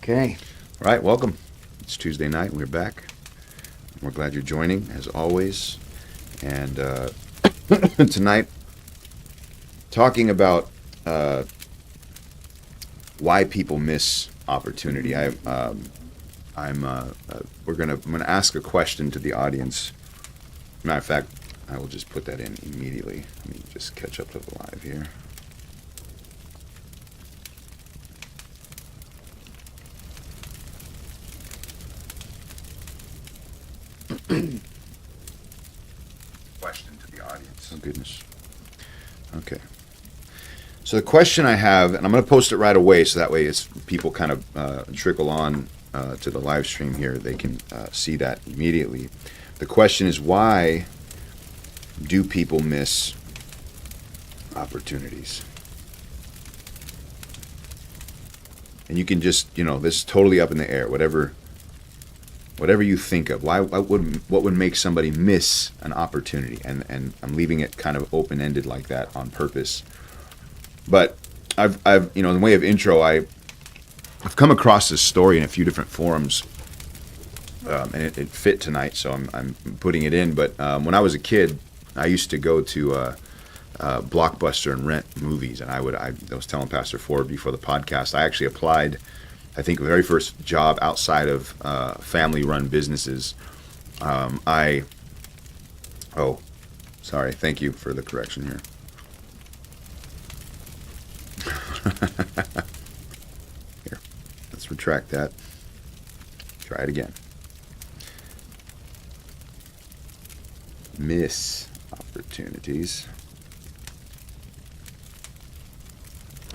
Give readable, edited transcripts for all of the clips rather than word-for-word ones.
Okay. All right, welcome. It's Tuesday night, and we're back. We're glad you're joining, as always. And tonight, talking about why people miss opportunity. I'm gonna ask a question to the audience. Matter of fact, I will just put that in immediately. Let me just catch up to the live here. Question to the audience. Oh, goodness. Okay. So the question I have, and I'm going to post it right away, so that way as people kind of trickle on to the live stream here, they can see that immediately. The question is, why do people miss opportunities? And you can just, this is totally up in the air, whatever you think of. What would make somebody miss an opportunity? And I'm leaving it kind of open-ended like that on purpose. But I've in the way of intro, I've come across this story in a few different forums, and it fit tonight, so I'm putting it in. But when I was a kid, I used to go to Blockbuster and rent movies, and I was telling Pastor Ford before the podcast, I actually applied, I think the very first job outside of family-run businesses. Sorry, thank you for the correction here. Here, let's retract that. Try it again. Miss opportunities.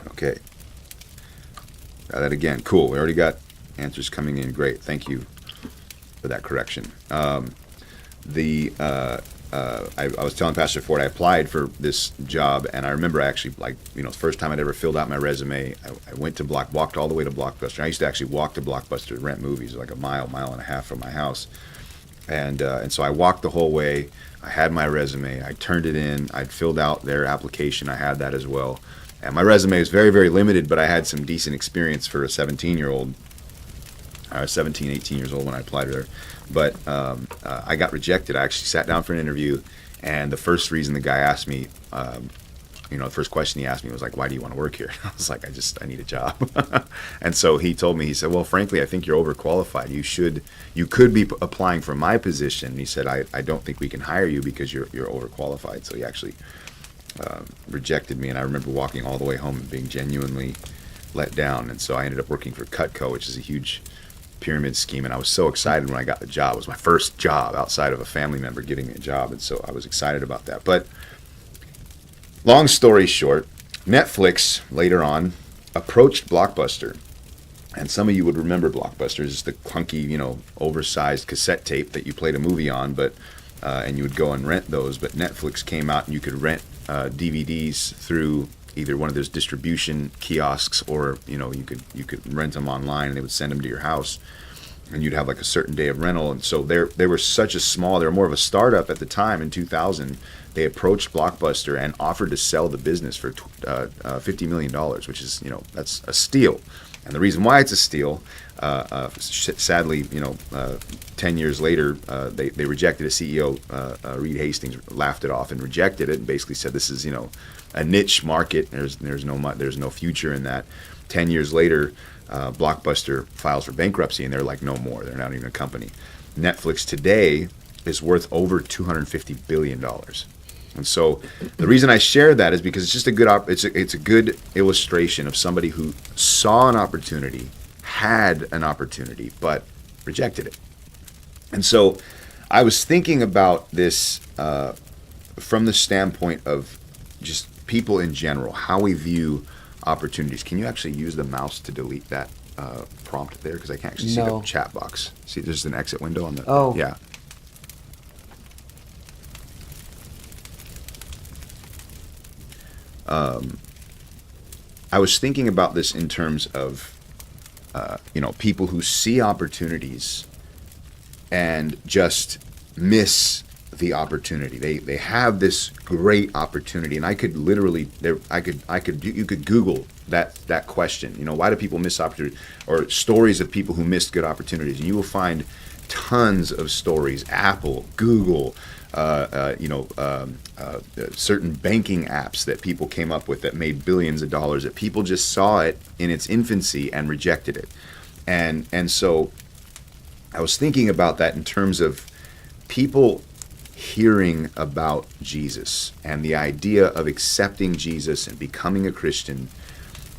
Okay. Try that again. Cool. We already got answers coming in. Great. Thank you for that correction. I was telling Pastor Ford I applied for this job, and I remember actually, the first time I'd ever filled out my resume, I went to walked all the way to Blockbuster. I used to actually walk to Blockbuster to rent movies, like a mile and a half from my house. And so I walked the whole way. I had my resume. I turned it in. I'd filled out their application. I had that as well. And my resume was very, very limited, but I had some decent experience for a 17-year-old. I was 17, 18 years old when I applied there. But I got rejected. I actually sat down for an interview, and the first reason the guy asked me, the first question he asked me was like, why do you want to work here? I was like, I need a job. And so he told me, he said, well, frankly, I think you're overqualified. You could be applying for my position. And he said, I don't think we can hire you because you're overqualified. So he actually rejected me, and I remember walking all the way home and being genuinely let down. And so I ended up working for Cutco, which is a huge pyramid scheme, and I was so excited when I got the job. It was my first job outside of a family member getting me a job, and so I was excited about that. But long story short, Netflix later on approached Blockbuster, and some of you would remember Blockbuster is the clunky, oversized cassette tape that you played a movie on, but and you would go and rent those. But Netflix came out, and you could rent DVDs through either one of those distribution kiosks, or you could rent them online, and they would send them to your house, and you'd have like a certain day of rental. And so they were they were more of a startup at the time. In 2000, they approached Blockbuster and offered to sell the business for $50 million, which is that's a steal. And the reason why it's a steal, sadly, 10 years later, they rejected a CEO, Reed Hastings, laughed it off and rejected it, and basically said this is a niche market. There's no future in that. 10 years later, Blockbuster files for bankruptcy, and they're like, no more. They're not even a company. Netflix today is worth over $250 billion. And so the reason I share that is because it's just it's a good illustration of somebody who saw an opportunity, had an opportunity, but rejected it. And so I was thinking about this from the standpoint of just people in general, how we view opportunities. Can you actually use the mouse to delete that prompt there? Because I can't actually see the chat box. See, there's an exit window on the... Oh. Yeah. I was thinking about this in terms of, people who see opportunities and just miss the opportunity. They have this great opportunity, and I could literally you could Google that question. You know, why do people miss opportunity, or stories of people who missed good opportunities, and you will find tons of stories. Apple, Google, certain banking apps that people came up with that made billions of dollars, that people just saw it in its infancy and rejected it. And so I was thinking about that in terms of people hearing about Jesus and the idea of accepting Jesus and becoming a Christian.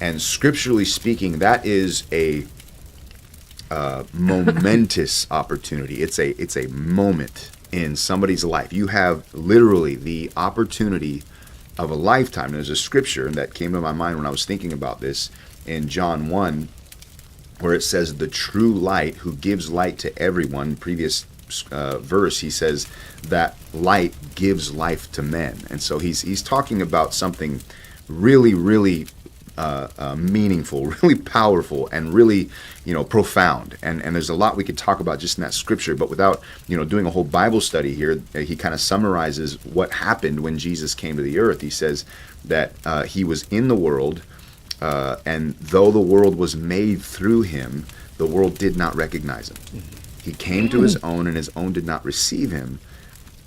And scripturally speaking, that is a momentous opportunity. It's a moment in somebody's life. You have literally the opportunity of a lifetime. There's a scripture that came to my mind when I was thinking about this in John 1, where it says, the true light who gives light to everyone. Previous verse, he says that light gives life to men. And so he's talking about something really, really meaningful, really powerful, and really, profound. And there's a lot we could talk about just in that scripture, but without, doing a whole Bible study here, he kind of summarizes what happened when Jesus came to the earth. He says that he was in the world, and though the world was made through him, the world did not recognize him. He came to his own, and his own did not receive him.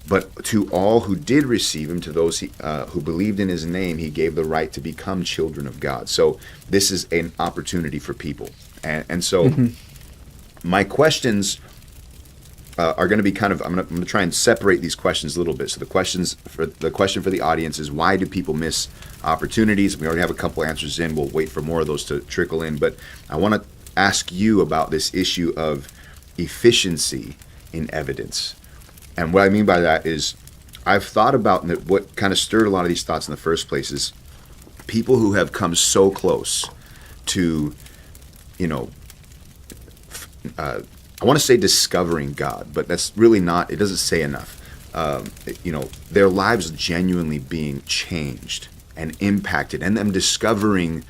But to all who did receive him, to those who believed in his name, he gave the right to become children of God. So this is an opportunity for people. And so my questions are going to be kind of, I'm going to try and separate these questions a little bit. So the question for the audience is, why do people miss opportunities? We already have a couple answers in. We'll wait for more of those to trickle in. But I want to ask you about this issue of efficiency in evidence. And what I mean by that is, I've thought about what kind of stirred a lot of these thoughts in the first place is people who have come so close to, I want to say discovering God, but that's really not, it doesn't say enough. Their lives genuinely being changed and impacted, and them discovering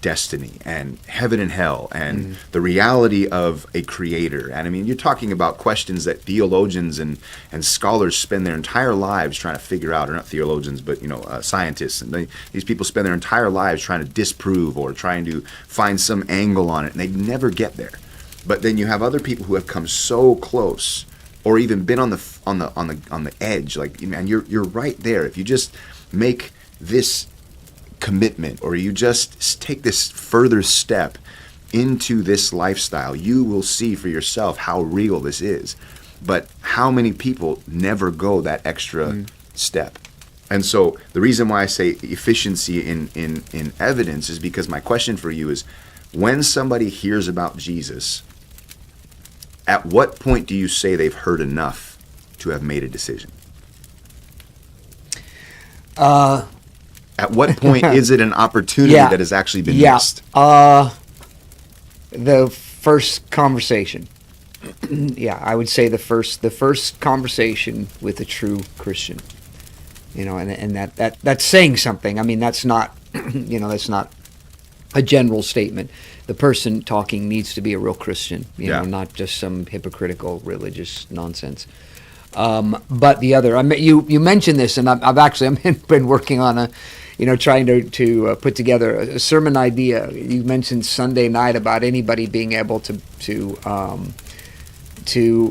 destiny and heaven and hell and the reality of a creator. And I mean, you're talking about questions that theologians and scholars spend their entire lives trying to figure out, or not theologians, but scientists. And these people spend their entire lives trying to disprove or trying to find some angle on it, and they never get there. But then you have other people who have come so close, or even been on the edge. Like, man, you're right there. If you just make this commitment, or you just take this further step into this lifestyle, you will see for yourself how real this is. But how many people never go that extra step? And so the reason why I say efficiency in evidence is because my question for you is, when somebody hears about Jesus, at what point do you say they've heard enough to have made a decision? At what point is it an opportunity that has actually been missed? The first conversation. I would say the first conversation with a true Christian. And that's saying something. I mean, that's not that's not a general statement. The person talking needs to be a real Christian, not just some hypocritical religious nonsense. But the other, you mentioned this, and I've actually been working on trying to put together a sermon idea. You mentioned Sunday night about anybody being able to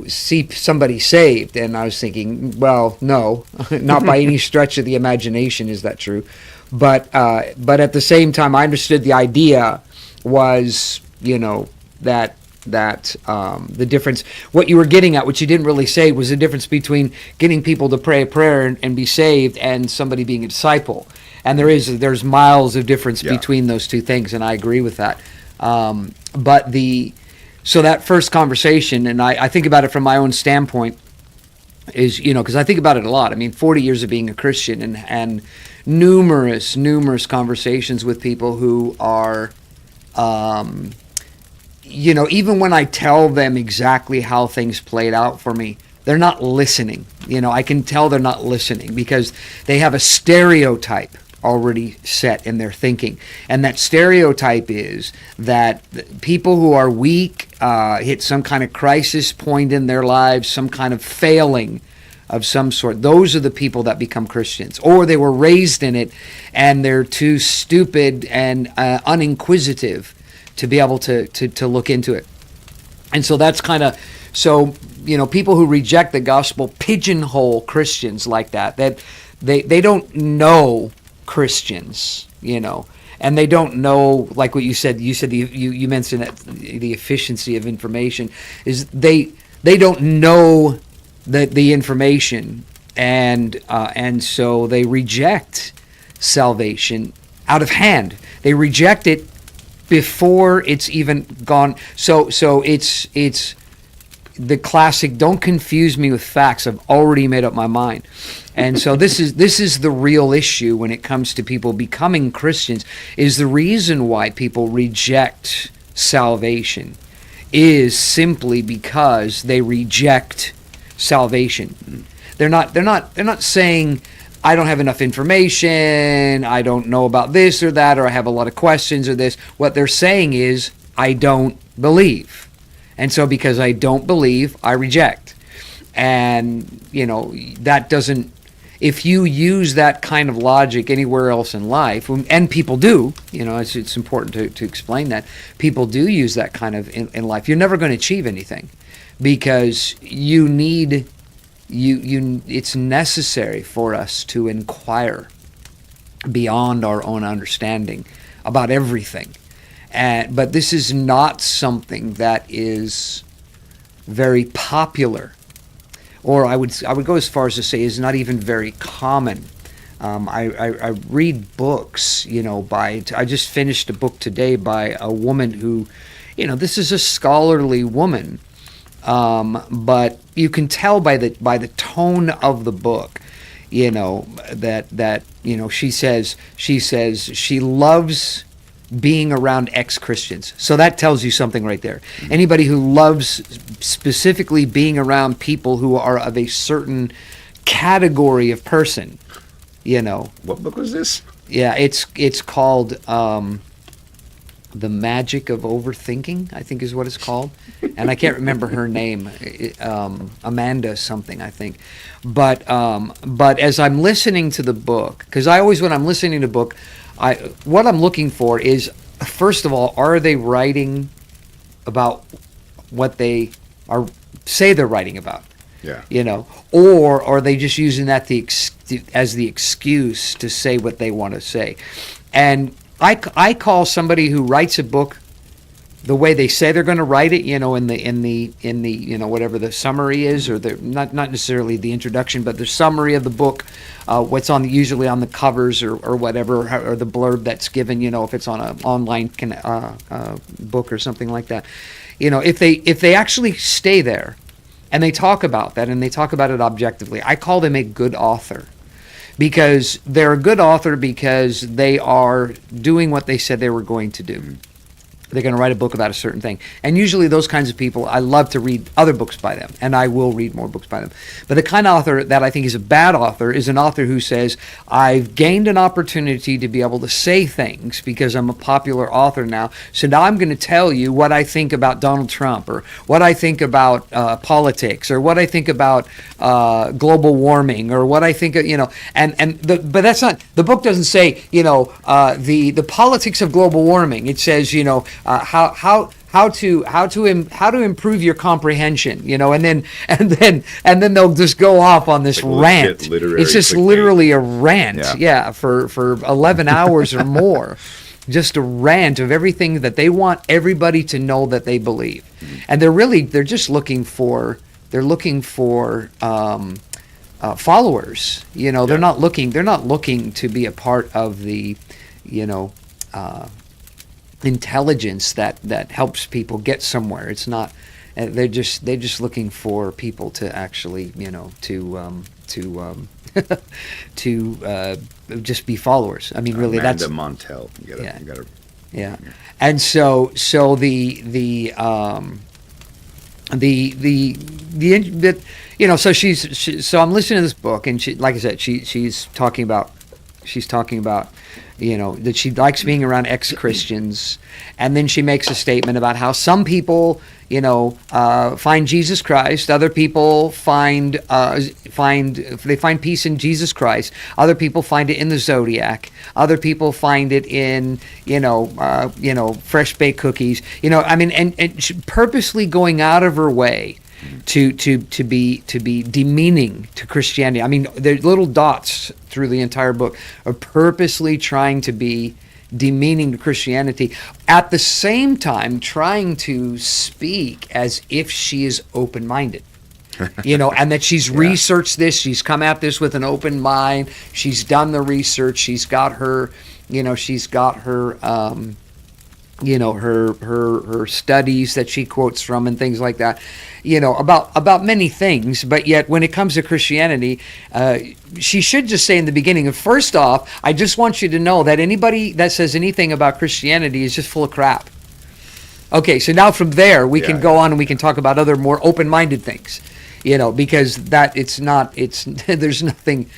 see somebody saved, and I was thinking, well, no, not by any stretch of the imagination is that true. But at the same time, I understood the idea was that the difference, what you were getting at, which you didn't really say, was the difference between getting people to pray a prayer and be saved and somebody being a disciple. And there's miles of difference between those two things, and I agree with that. So that first conversation, and I think about it from my own standpoint, is, because I think about it a lot. I mean, 40 years of being a Christian and numerous conversations with people who are, even when I tell them exactly how things played out for me, they're not listening. I can tell they're not listening because they have a stereotype already set in their thinking. And that stereotype is that people who are weak, hit some kind of crisis point in their lives, some kind of failing of some sort. Those are the people that become Christians, or they were raised in it and they're too stupid and uninquisitive to be able to look into it. And so that's kind of, so, people who reject the gospel pigeonhole Christians like that they don't know Christians, and they don't know, like what you said. You mentioned that the efficiency of information is they don't know the information, and so they reject salvation out of hand. They reject it before it's even gone. So it's the classic, don't confuse me with facts. I've already made up my mind. And so this is the real issue when it comes to people becoming Christians, is the reason why people reject salvation is simply because they reject salvation. They're not saying, I don't have enough information, I don't know about this or that, or I have a lot of questions or this. What they're saying is, I don't believe. And so because I don't believe, I reject. And, that doesn't, if you use that kind of logic anywhere else in life, and people do, it's important to explain that. People do use that kind of in life. You're never going to achieve anything, because it's necessary for us to inquire beyond our own understanding about everything. But this is not something that is very popular, or I would go as far as to say is not even very common. I read books, I just finished a book today by a woman who, this is a scholarly woman, but you can tell by the tone of the book, that she says she loves being around ex-Christians. So that tells you something right there. Anybody who loves specifically being around people who are of a certain category of person, What book was this? Yeah, it's called The Magic of Overthinking, I think is what it's called. And I can't remember her name, Amanda something, I think. But as I'm listening to the book, because I always, when I'm listening to a book, what I'm looking for is, first of all, are they writing about what they say they're writing about? Yeah. Or are they just using that as the excuse to say what they want to say? And I call somebody who writes a book the way they say they're going to write it, in the whatever the summary is, or the not necessarily the introduction, but the summary of the book, what's usually on the covers or whatever, or the blurb that's given, if it's on an online book or something like that. If they actually stay there and they talk about that, and they talk about it objectively, I call them a good author. Because they're a good author because they are doing what they said they were going to do. They're going to write a book about a certain thing. And usually those kinds of people, I love to read other books by them, and I will read more books by them. But the kind of author that I think is a bad author is an author who says, I've gained an opportunity to be able to say things because I'm a popular author now, so now I'm going to tell you what I think about Donald Trump, or what I think about politics, or what I think about global warming, or what I think of, but that's not, the book doesn't say, the politics of global warming. It says, how to improve your comprehension, and then they'll just go off on this rant. It's just literally a rant, for 11 hours or more, just a rant of everything that they want everybody to know that they believe, and they're just looking for followers. They're not looking to be a part of the intelligence that helps people get somewhere. It's not. They're just looking for people to actually, to just be followers. I mean, really, Amanda that's Montel. You gotta, yeah. And so so I'm listening to this book, and she, like I said, she's talking about that she likes being around ex-Christians. And then she makes a statement about how some people, find Jesus Christ. Other people find peace in Jesus Christ. Other people find it in the zodiac. Other people find it in, fresh baked cookies. And she purposely going out of her way to be demeaning to Christianity. I mean, the little dots through the entire book are purposely trying to be demeaning to Christianity, at the same time trying to speak as if she is open-minded. And that she's researched this, she's come at this with an open mind, she's done the research, she's got her her studies that she quotes from and things like that, about many things. But yet when it comes to Christianity, she should just say in the beginning, first off, I just want you to know that anybody that says anything about Christianity is just full of crap. Okay, so now from there we can go on and we can talk about other more open-minded things, because there's nothing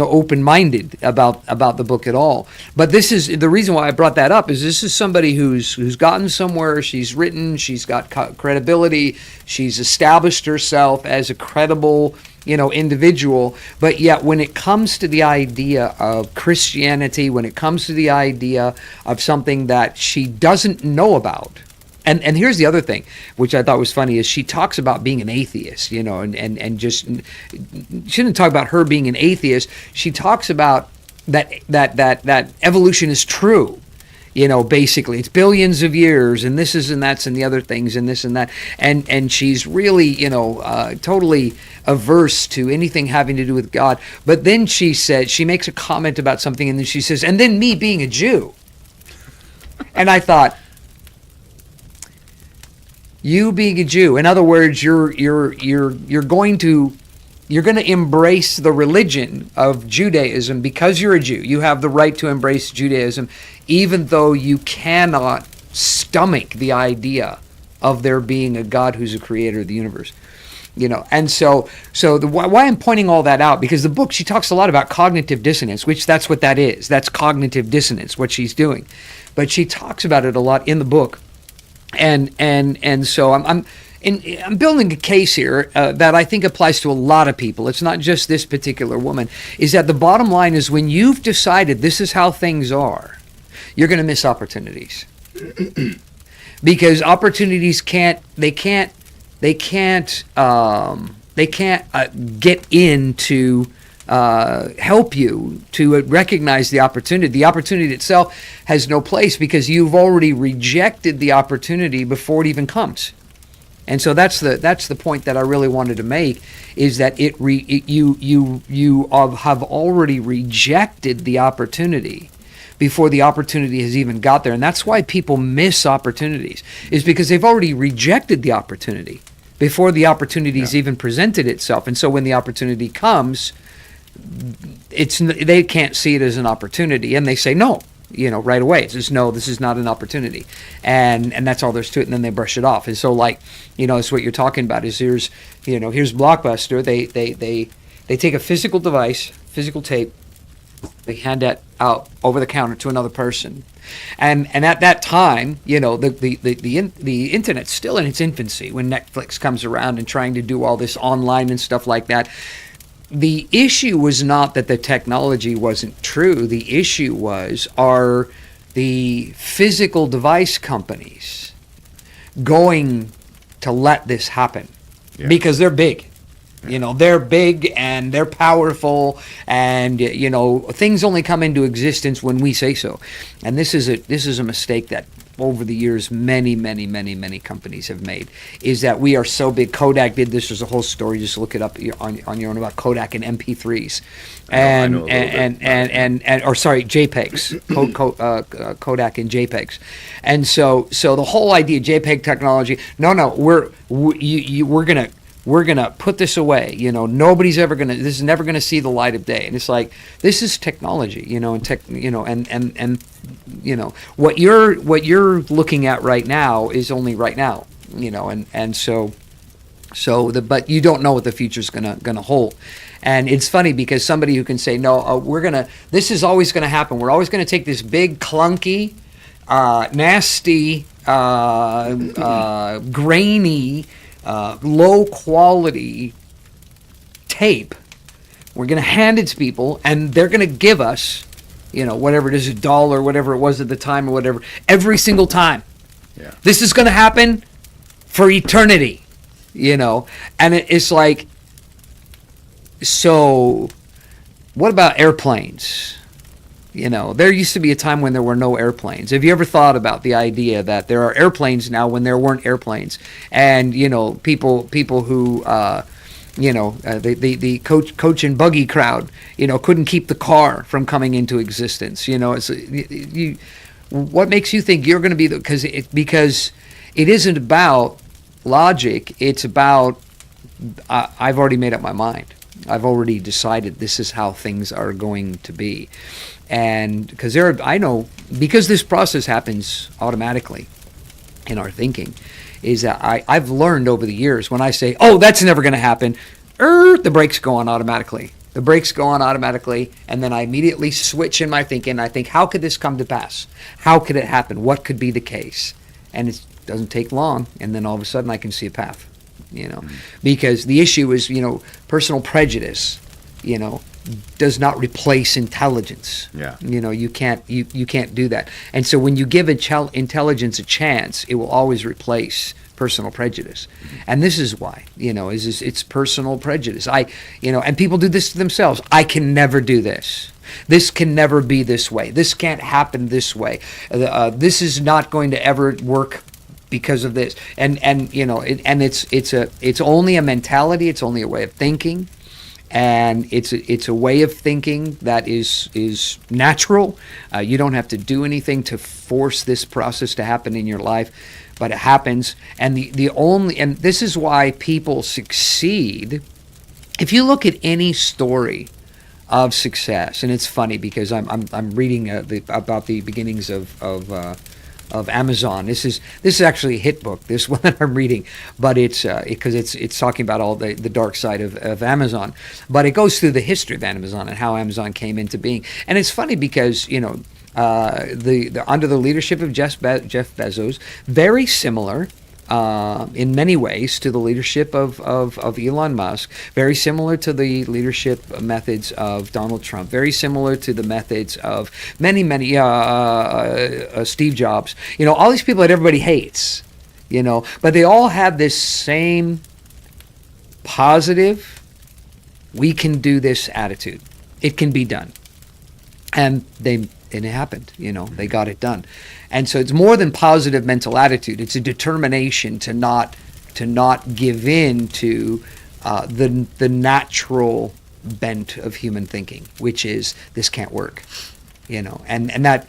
open-minded about the book at all. But this is the reason why I brought that up, is this is somebody who's gotten somewhere, she's written, she's got credibility, she's established herself as a credible, individual. But yet when it comes to the idea of Christianity, when it comes to the idea of something that she doesn't know about, and here's the other thing, which I thought was funny, is she talks about being an atheist, and just shouldn't talk about her being an atheist. She talks about that evolution is true, basically it's billions of years, and this is and that's and the other things and this and that, and she's really totally averse to anything having to do with God. But then she makes a comment about something, and then she says, and then me being a Jew, and I thought, you being a Jew, in other words, you're going to embrace the religion of Judaism because you're a Jew. You have the right to embrace Judaism, even though you cannot stomach the idea of there being a God who's a creator of the universe. And so why I'm pointing all that out, because the book, she talks a lot about cognitive dissonance, which that's what that is. That's cognitive dissonance, what she's doing. But she talks about it a lot in the book. And so I'm building a case here that I think applies to a lot of people. It's not just this particular woman. Is that the bottom line is, when you've decided this is how things are, you're going to miss opportunities, because opportunities can't get in to help you to recognize the opportunity. The opportunity itself has no place, because you've already rejected the opportunity before it even comes. And so that's the point that I really wanted to make, is that you have already rejected the opportunity before the opportunity has even got there. And that's why people miss opportunities, is because they've already rejected the opportunity before the opportunity has even presented itself. And so when the opportunity comes, they can't see it as an opportunity, and they say no, right away. It's just, no, this is not an opportunity, and that's all there's to it, and then they brush it off. And so, it's what you're talking about, is here's Blockbuster. They take a physical device, physical tape, they hand that out over the counter to another person, and at that time, the internet's still in its infancy when Netflix comes around and trying to do all this online and stuff like that. The issue was not that the technology wasn't true. The issue are the physical device companies going to let this happen? Yeah. Because they're big. They're big and they're powerful, and things only come into existence when we say so. And this is a mistake that over the years many companies have made, is that we are so big. Kodak did this. There's a whole story, just look it up on your own, about Kodak and MP3s, JPEGs, Kodak and JPEGs. And so the whole idea, JPEG technology, we're gonna put this away. Nobody's ever gonna. This is never gonna see the light of day. And it's like, this is technology. And what you're looking at right now is only right now. But you don't know what the future's gonna hold. And it's funny because somebody who can say, no, this is always going to happen. We're always going to take this big, clunky, nasty, grainy, low quality tape. We're going to hand it to people, and they're going to give us, whatever it is, $1, whatever it was at the time or whatever, every single time. Yeah. This is going to happen for eternity, and it's like, so what about airplanes? There used to be a time when there were no airplanes. Have you ever thought about the idea that there are airplanes now when there weren't airplanes? And, people who, the coach and buggy crowd, couldn't keep the car from coming into existence. What makes you think you're going to be because it isn't about logic. It's about, I've already made up my mind. I've already decided this is how things are going to be. And because because this process happens automatically in our thinking, is that I've learned over the years when I say, oh, that's never going to happen, the brakes go on automatically. The brakes go on automatically, and then I immediately switch in my thinking. I think, how could this come to pass? How could it happen? What could be the case? And it doesn't take long, and then all of a sudden I can see a path. Because the issue is, personal prejudice, does not replace intelligence. Yeah. You can't do that. And so when you give intelligence a chance, it will always replace personal prejudice. And this is why, it's personal prejudice. And people do this to themselves. I can never do this. This can never be this way. This can't happen this way. This is not going to ever work because of this, and it's only a mentality. It's only a way of thinking, and it's a way of thinking that is natural. You don't have to do anything to force this process to happen in your life, but it happens. And and this is why people succeed. If you look at any story of success, and it's funny because I'm reading about the beginnings of Amazon. This is actually a hit book, this one that I'm reading, but it's because it's talking about all the dark side of Amazon, but it goes through the history of Amazon and how Amazon came into being. And it's funny because the under the leadership of Jeff Bezos, very similar in many ways to the leadership of Elon Musk, very similar to the leadership methods of Donald Trump, very similar to the methods of many Steve Jobs. All these people that everybody hates, but they all have this same positive, we can do this attitude. It can be done. And it happened, they got it done. And so it's more than positive mental attitude. It's a determination to not give in to the natural bent of human thinking, which is this can't work, and that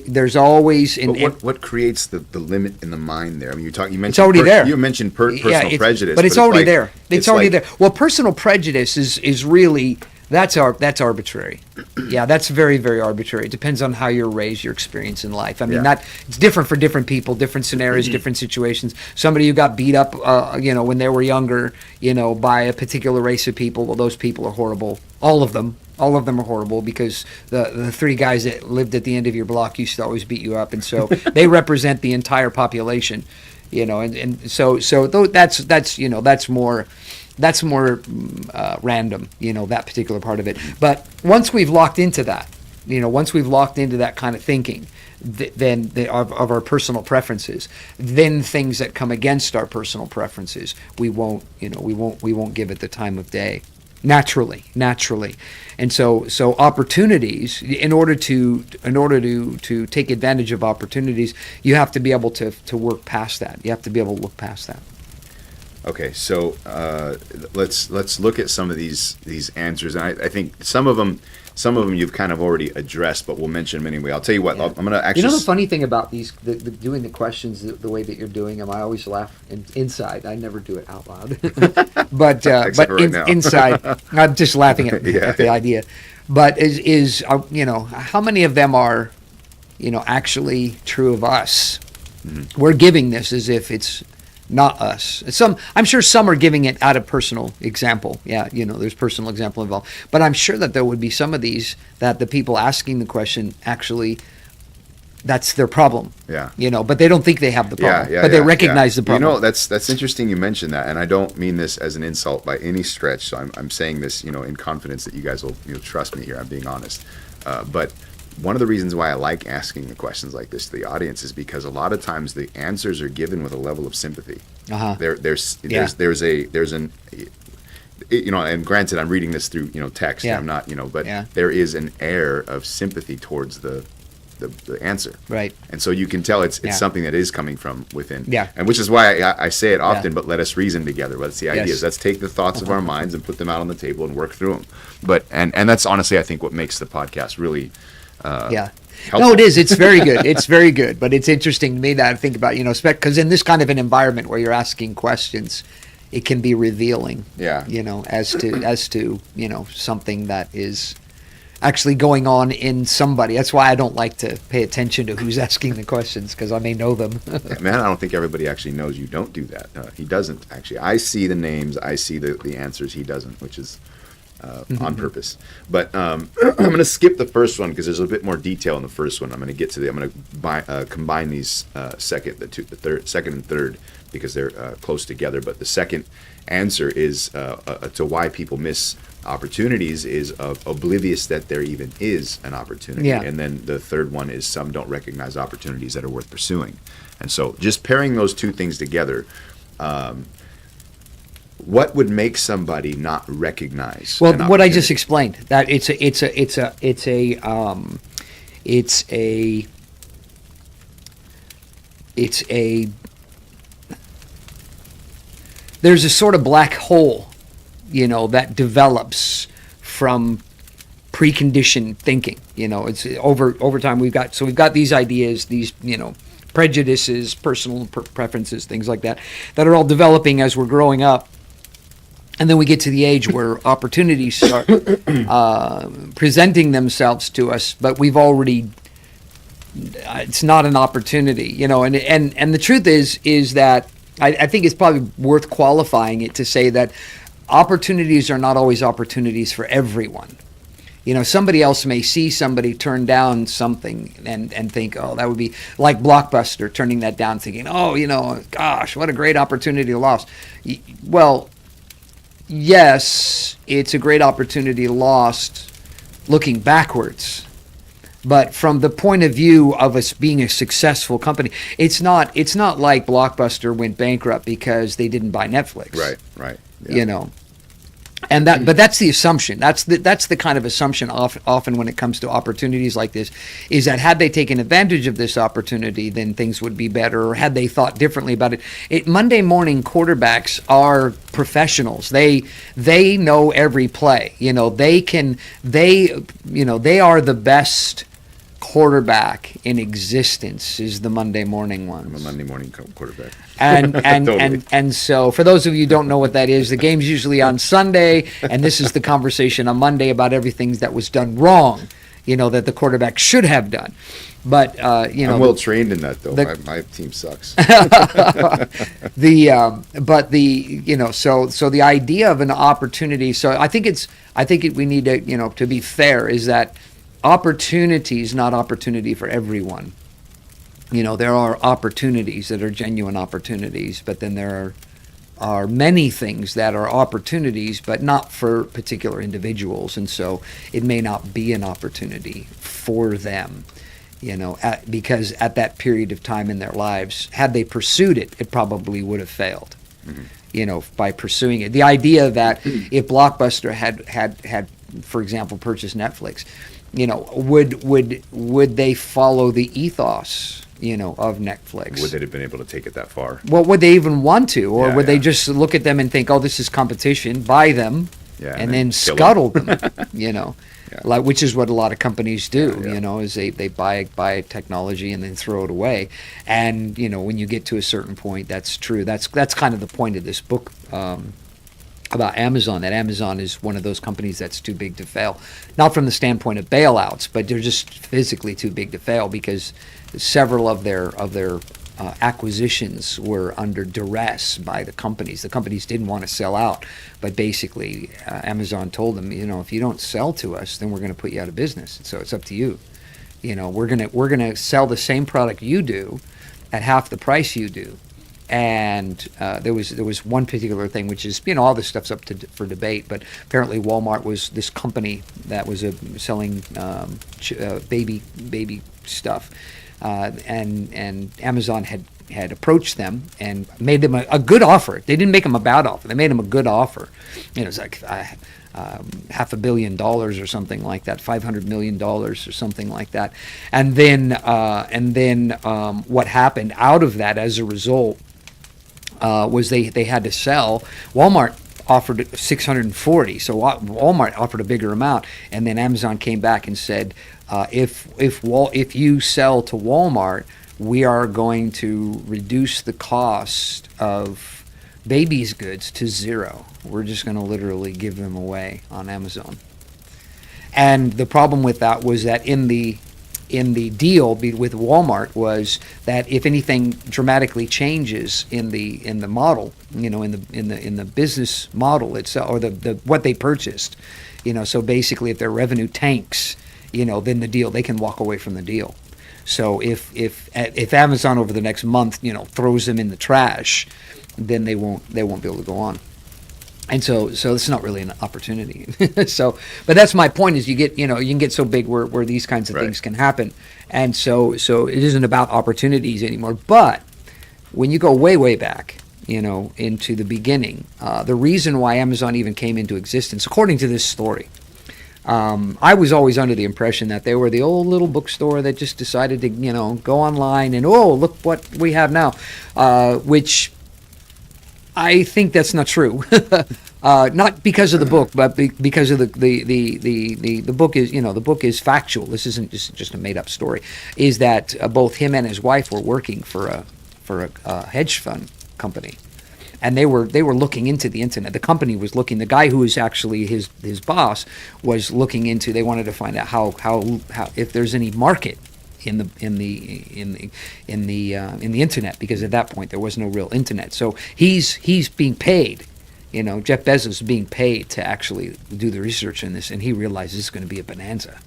there's always. But what creates the limit in the mind there? I mean, you mentioned it's already there. You mentioned personal prejudice, but it's already there. It's already there. Well, personal prejudice is really. That's arbitrary. Yeah, that's very, very arbitrary. It depends on how you're raised, your experience in life. I mean, it's different for different people, different scenarios, different situations. Somebody who got beat up, when they were younger, by a particular race of people. Well, those people are horrible. All of them are horrible because the three guys that lived at the end of your block used to always beat you up, and so they represent the entire population. And so that's more. That's more random, that particular part of it. But once we've locked into that, kind of thinking, then of our personal preferences, then things that come against our personal preferences, we won't give it the time of day. Naturally, and so opportunities. In order to take advantage of opportunities, you have to be able to work past that. You have to be able to look past that. Okay, so let's look at some of these answers, and I think some of them you've kind of already addressed, but we'll mention them anyway. I'll tell you what, I'm going to actually. The funny thing about these, doing the questions the way that you're doing them, I always laugh inside. I never do it out loud, but inside, I'm just laughing at the idea. But is how many of them are, actually true of us? Mm-hmm. We're giving this as if it's not us. I'm sure some are giving it out of personal example. Yeah, there's personal example involved. But I'm sure that there would be some of these that the people asking the question actually, that's their problem. Yeah. But they don't think they have the problem. Yeah, but they recognize the problem. That's interesting you mentioned that, and I don't mean this as an insult by any stretch. So I'm saying this, in confidence that you guys will trust me here. I'm being honest. But one of the reasons why I like asking the questions like this to the audience is because a lot of times the answers are given with a level of sympathy. There's an and granted, I'm reading this through text. Yeah. I'm not but there is an air of sympathy towards the answer. Right. And so you can tell it's something that is coming from within. Yeah. And which is why I say it often, but let us reason together. That's the idea. Yes. Let's take the thoughts of our minds and put them out on the table and work through them. But and that's honestly, I think, what makes the podcast really helpful. No, it is. It's very good. It's very good. But it's interesting to me that I think about, because in this kind of an environment where you're asking questions, it can be revealing. Yeah. As to something that is actually going on in somebody. That's why I don't like to pay attention to who's asking the questions, because I may know them. Man, I don't think everybody actually knows you don't do that. He doesn't, actually. I see the names. I see the answers. He doesn't, which is on purpose. But I'm going to skip the first one because there's a bit more detail in the first one. I'm going to combine these second and third because they're close together. But the second answer is to why people miss opportunities is oblivious that there even is an opportunity. Yeah. And then the third one is some don't recognize opportunities that are worth pursuing. And so just pairing those two things together, what would make somebody not recognize? Well, what I just explained, that there's a sort of black hole, that develops from preconditioned thinking. It's over time we've got these ideas, these prejudices, personal preferences, things like that are all developing as we're growing up. And then we get to the age where opportunities start presenting themselves to us, but we've already, it's not an opportunity, and the truth is that I think it's probably worth qualifying it to say that opportunities are not always opportunities for everyone. Somebody else may see somebody turn down something and think, oh, that would be like Blockbuster, turning that down, thinking, oh, gosh, what a great opportunity lost. Well, yes, it's a great opportunity lost looking backwards. But from the point of view of us being a successful company, it's not like Blockbuster went bankrupt because they didn't buy Netflix. Right. Yeah. And but that's the assumption. That's the kind of assumption often when it comes to opportunities like this, is that had they taken advantage of this opportunity, then things would be better. Or had they thought differently about it. Monday morning quarterbacks are professionals. They know every play. They are the best quarterback in existence is the Monday morning ones. I'm a Monday morning quarterback. And Totally. and so for those of you who don't know what that is, the game's usually on Sunday, and this is the conversation on Monday about everything that was done wrong, that the quarterback should have done. But I'm well trained in that though. My team sucks. So the idea of an opportunity. So I think we need to be fair, is that opportunity is not opportunity for everyone. There are opportunities that are genuine opportunities, but then there are many things that are opportunities, but not for particular individuals, and so it may not be an opportunity for them, because at that period of time in their lives, had they pursued it, it probably would have failed. By pursuing it. The idea that if Blockbuster had, for example, purchased Netflix, would they follow the ethos, of Netflix? Would they have been able to take it that far? Well, would they even want to? Or would they just look at them and think, oh, this is competition, buy them, and then scuttle them, like, which is what a lot of companies do, is they buy technology and then throw it away. And, when you get to a certain point, that's true. That's kind of the point of this book, about Amazon, that Amazon is one of those companies that's too big to fail. Not from the standpoint of bailouts, but they're just physically too big to fail because several of their acquisitions were under duress by the companies. The companies didn't want to sell out, but basically Amazon told them, if you don't sell to us, then we're going to put you out of business. So it's up to you. We're gonna sell the same product you do at half the price you do. And there was one particular thing, which is, all this stuff's up for debate, but apparently Walmart was this company that was selling baby stuff, and Amazon had approached them and made them a good offer. They didn't make them a bad offer. They made them a good offer. It was like $500 million or something like that, $500 million or something like that. And then what happened out of that as a result was they had to sell. Walmart offered 640, so Walmart offered a bigger amount, and then Amazon came back and said, if you sell to Walmart, we are going to reduce the cost of babies' goods to zero. We're just going to literally give them away on Amazon. And the problem with that was that in the deal with Walmart was that if anything dramatically changes in the model, in the business model itself, or the what they purchased, so basically if their revenue tanks, then they can walk away from the deal. So if Amazon over the next month, throws them in the trash, then they won't be able to go on. And so it's not really an opportunity. But that's my point, is you can get so big where these kinds of things can happen. And so it isn't about opportunities anymore. But when you go way back, into the beginning, the reason why Amazon even came into existence, according to this story, I was always under the impression that they were the old little bookstore that just decided to, go online and, look what we have now, which I think that's not true. Not because of the book, but because of the book is, the book is factual. This isn't just a made up story. Is that both him and his wife were working for a hedge fund company, and they were looking into the internet. The company was looking. The guy who was actually his boss was looking into. They wanted to find out how if there's any market in the internet, because at that point there was no real internet. So he's being paid, Jeff Bezos is being paid to actually do the research in this, and he realizes it's going to be a bonanza,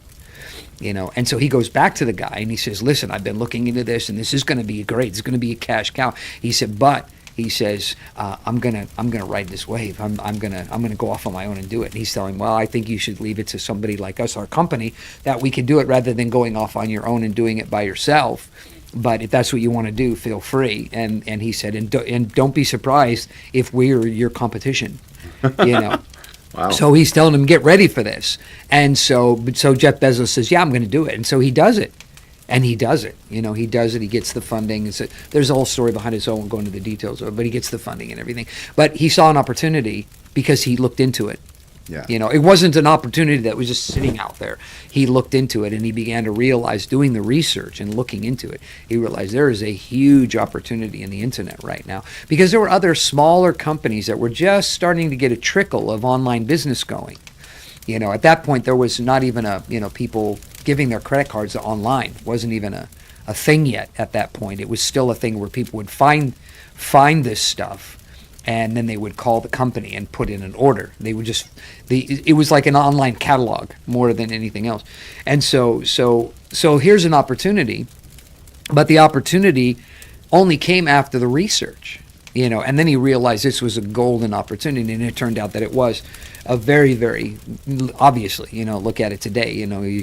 and so he goes back to the guy and he says, listen, I've been looking into this, and this is going to be great. It's going to be a cash cow. He said, but he says, I'm gonna ride this wave. I'm gonna go off on my own and do it. And he's telling, well, I think you should leave it to somebody like us, our company, that we can do it rather than going off on your own and doing it by yourself. But if that's what you want to do, feel free. And he said, and don't be surprised if we're your competition. Wow. So he's telling him, get ready for this. And so Jeff Bezos says, yeah, I'm going to do it. And so he does it. And he does it. He does it. He gets the funding. There's a whole story behind it, so I won't go into the details of it, but he gets the funding and everything. But he saw an opportunity because he looked into it. Yeah. It wasn't an opportunity that was just sitting out there. He looked into it, and he began to realize, doing the research and looking into it, he realized there is a huge opportunity in the internet right now, because there were other smaller companies that were just starting to get a trickle of online business going. At that point, there was not even people giving their credit cards online. It wasn't even a thing yet at that point. It was still a thing where people would find this stuff, and then they would call the company and put in an order. They would it was like an online catalog more than anything else. And so here's an opportunity, but the opportunity only came after the research. And then he realized this was a golden opportunity, and it turned out that it was a very, very, obviously, look at it today,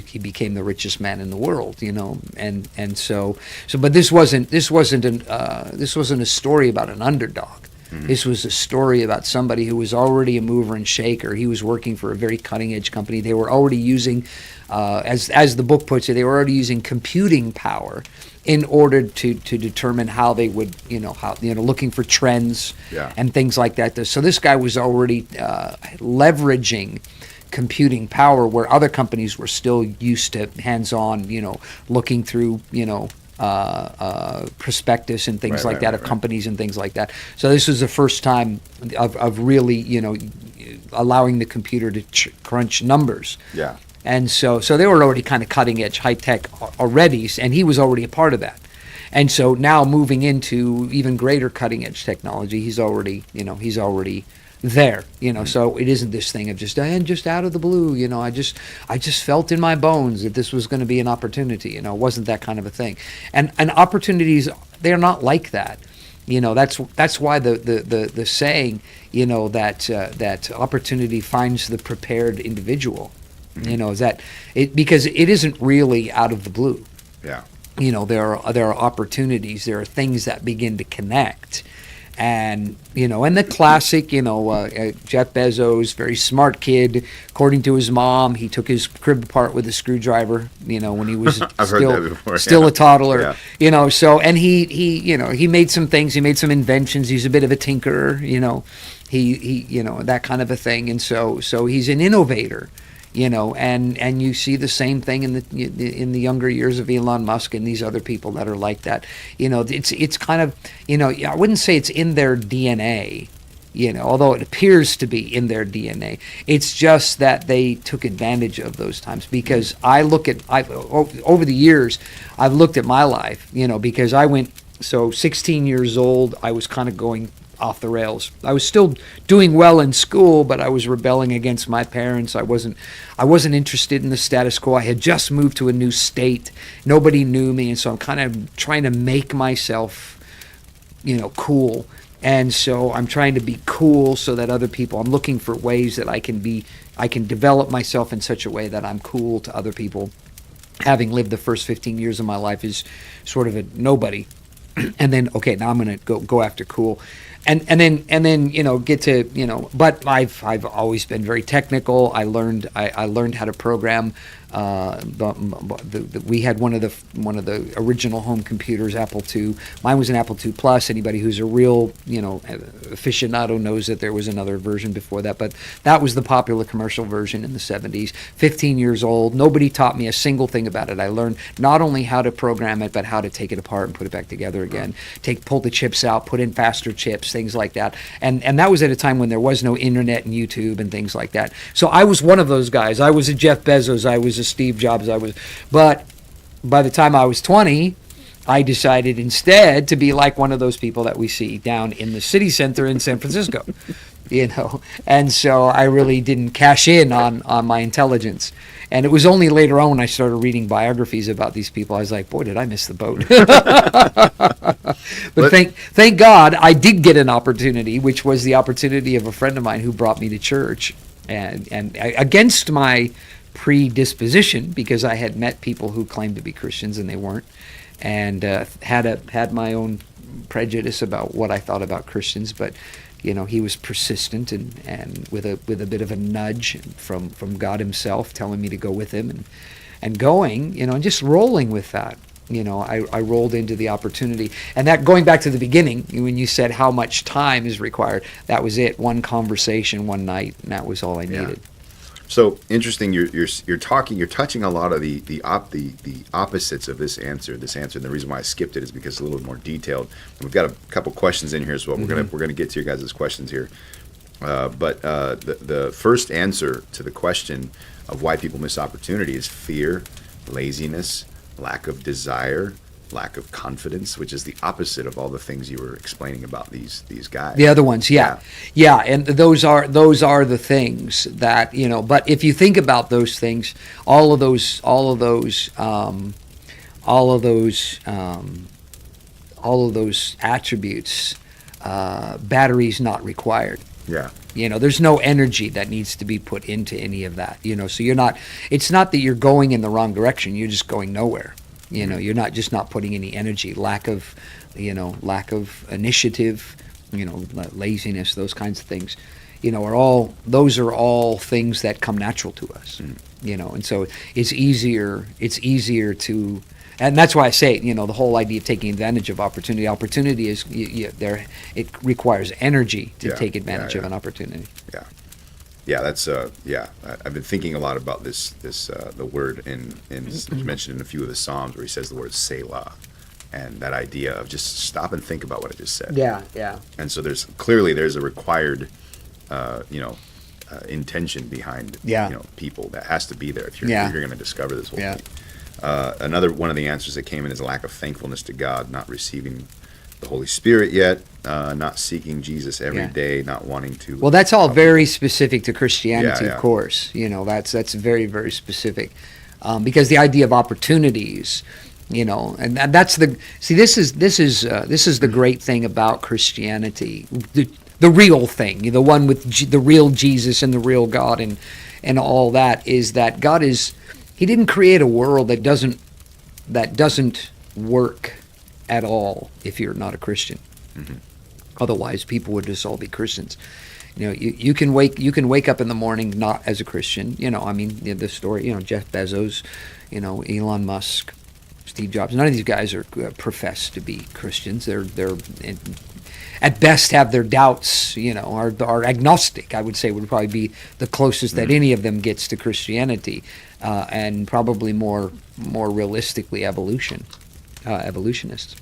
he became the richest man in the world, and so, but this wasn't a story about an underdog. Mm-hmm. This was a story about somebody who was already a mover and shaker. He was working for a very cutting edge company. They were already using, as the book puts it, they were already using computing power in order to determine how they would, looking for trends and things like that. So this guy was already leveraging computing power where other companies were still used to hands-on, looking through, prospectus and things like that of companies and things like that. So this was the first time of really, allowing the computer to crunch numbers. Yeah. And so they were already kind of cutting edge, high tech already, and he was already a part of that. And so now moving into even greater cutting edge technology, he's already there, so it isn't this thing of just out of the blue, I just felt in my bones that this was going to be an opportunity. It wasn't that kind of a thing. And opportunities, they're not like that. That's why the saying, that opportunity finds the prepared individual, is that it, because it isn't really out of the blue. Yeah. There are opportunities, there are things that begin to connect. And and the classic, Jeff Bezos, very smart kid. According to his mom, he took his crib apart with a screwdriver. When he was I've heard that before, still a toddler. Yeah. So and he made some things. He made some inventions. He's a bit of a tinkerer. He that kind of a thing. And so he's an innovator. And you see the same thing in the younger years of Elon Musk and these other people that are like that. It's kind of, I wouldn't say it's in their DNA, although it appears to be in their DNA. It's just that they took advantage of those times, because over the years, I've looked at my life, because I went, 16 years old, I was kind of going off the rails. I was still doing well in school, but I was rebelling against my parents. I wasn't interested in the status quo. I had just moved to a new state. Nobody knew me, and so I'm kind of trying to make myself, cool. And so I'm trying to be cool so that other people, I'm looking for ways that I can develop myself in such a way that I'm cool to other people. Having lived the first 15 years of my life is sort of a nobody. And then, okay, now I'm going to go after cool. And then get to but I've always been very technical. I learned how to program. We had one of the original home computers, Apple II. Mine was an Apple II Plus. Anybody who's a real aficionado knows that there was another version before that, but that was the popular commercial version in the 70s. 15 years old. Nobody taught me a single thing about it. I learned not only how to program it, but how to take it apart and put it back together again. Pull the chips out, put in faster chips, things like that. And that was at a time when there was no internet and YouTube and things like that. So I was one of those guys. I was a Jeff Bezos. I was a Steve Jobs. But by the time I was 20, I decided instead to be like one of those people that we see down in the city center in San Francisco, and so I really didn't cash in on my intelligence. And it was only later on when I started reading biographies about these people, I was like, boy, did I miss the boat. But thank God I did get an opportunity, which was the opportunity of a friend of mine who brought me to church, and against my predisposition, because I had met people who claimed to be Christians and they weren't, and had my own prejudice about what I thought about Christians. But he was persistent and with a bit of a nudge from God Himself, telling me to go with Him and going, and just rolling with that. I rolled into the opportunity. And that, going back to the beginning, when you said how much time is required, that was it. One conversation, one night, and that was all I needed. So interesting. You're touching a lot of the opposites of this answer. And the reason why I skipped it is because it's a little bit more detailed. And we've got a couple questions in here as well. Mm-hmm. We're gonna get to your guys' questions here. But the first answer to the question of why people miss opportunity is fear, laziness, lack of desire, lack of confidence, which is the opposite of all the things you were explaining about these guys. The other ones, yeah, and those are the things that But if you think about those things, all of those attributes, batteries not required. Yeah. There's no energy that needs to be put into any of that. So you're not. It's not that you're going in the wrong direction. You're just going nowhere. You're not putting any energy, lack of initiative, laziness, those kinds of things, are all things that come natural to us, and so it's easier to, and that's why I say, the whole idea of taking advantage of opportunity. Opportunity is it requires energy to take advantage of an opportunity. Yeah. Yeah, that's I've been thinking a lot about this the word in mentioned in a few of the Psalms where he says the word Selah, and that idea of just stop and think about what I just said. Yeah. And so there's a required intention behind people that has to be there if you're going to discover this whole thing. Another one of the answers that came in is a lack of thankfulness to God, not receiving the Holy Spirit yet, not seeking Jesus every day, not wanting to. Well, that's all very specific to Christianity, Yeah, of course. That's very, very specific, because the idea of opportunities, and that's this is the great thing about Christianity, the real thing, the one with the real Jesus and the real God and all that, is that God He didn't create a world that doesn't work at all if you're not a Christian. Mm-hmm. Otherwise, people would just all be Christians. You can wake up in the morning not as a Christian. The story. Jeff Bezos, Elon Musk, Steve Jobs. None of these guys are professed to be Christians. They're at best have their doubts. Are agnostic. I would say would probably be the closest that any of them gets to Christianity, and probably more realistically evolutionists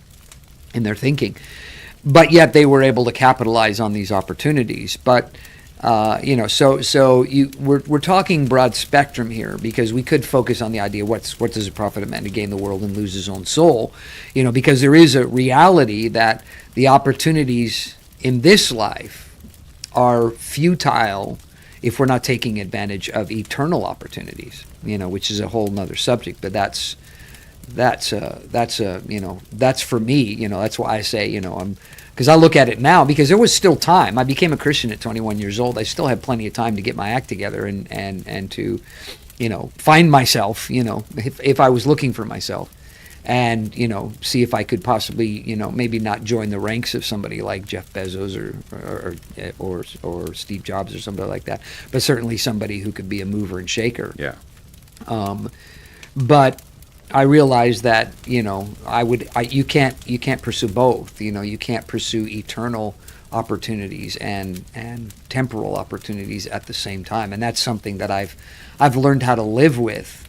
in their thinking. But yet they were able to capitalize on these opportunities. But we're talking broad spectrum here, because we could focus on the idea what does it profit a man to gain the world and lose his own soul? Because there is a reality that the opportunities in this life are futile if we're not taking advantage of eternal opportunities. Which is a whole nother subject. But that's for me. That's why I say, because I look at it now, because there was still time. I became a Christian at 21 years old. I still had plenty of time to get my act together and to, find myself, if I was looking for myself, and, see if I could possibly, maybe not join the ranks of somebody like Jeff Bezos or Steve Jobs or somebody like that, but certainly somebody who could be a mover and shaker. Yeah. But I realized that you can't pursue both. You can't pursue eternal opportunities and temporal opportunities at the same time, and that's something that I've learned how to live with.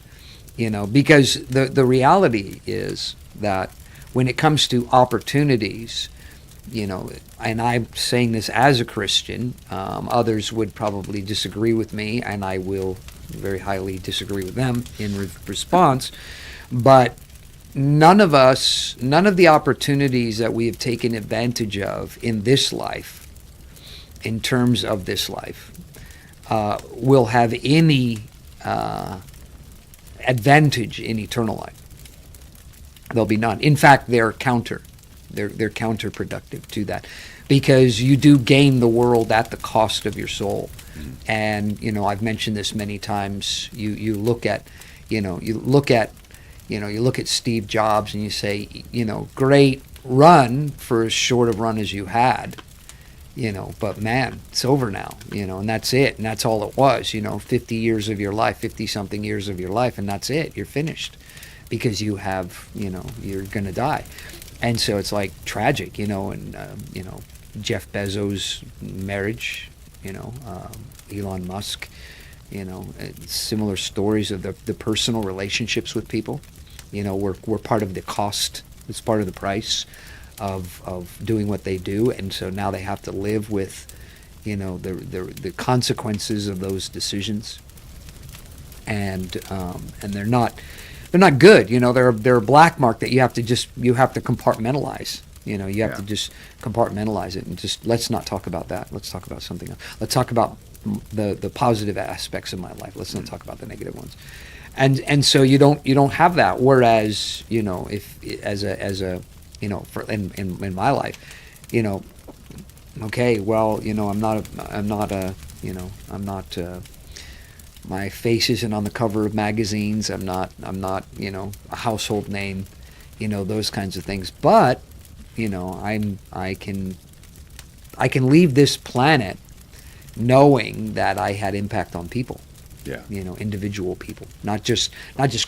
Because the reality is that when it comes to opportunities, and I'm saying this as a Christian, others would probably disagree with me, and I will very highly disagree with them in response. But none of the opportunities that we have taken advantage of in this life, in terms of this life, will have any advantage in eternal life. There'll be none. In fact, they're counterproductive to that, because you do gain the world at the cost of your soul. Mm-hmm. And I've mentioned this many times. You look at Steve Jobs and you say, great run for as short a run as you had, but man, it's over now, and that's it. And that's all it was, 50 years of your life, 50 something years of your life. And that's it. You're finished, because you have, you're going to die. And so it's like tragic, and, Jeff Bezos' marriage, Elon Musk, similar stories of the personal relationships with people. We're part of the cost. It's part of the price of doing what they do, and so now they have to live with, the consequences of those decisions. And they're not good. They're a black mark that you have to compartmentalize. You have to just compartmentalize it, and just let's not talk about that. Let's talk about something else. Let's talk about the positive aspects of my life. Let's not talk about the negative ones. And so you don't have that. Whereas if in my life, okay, well, I'm not my face isn't on the cover of magazines. I'm not a household name, those kinds of things. But I can leave this planet knowing that I had impact on people. Yeah. Individual people, not just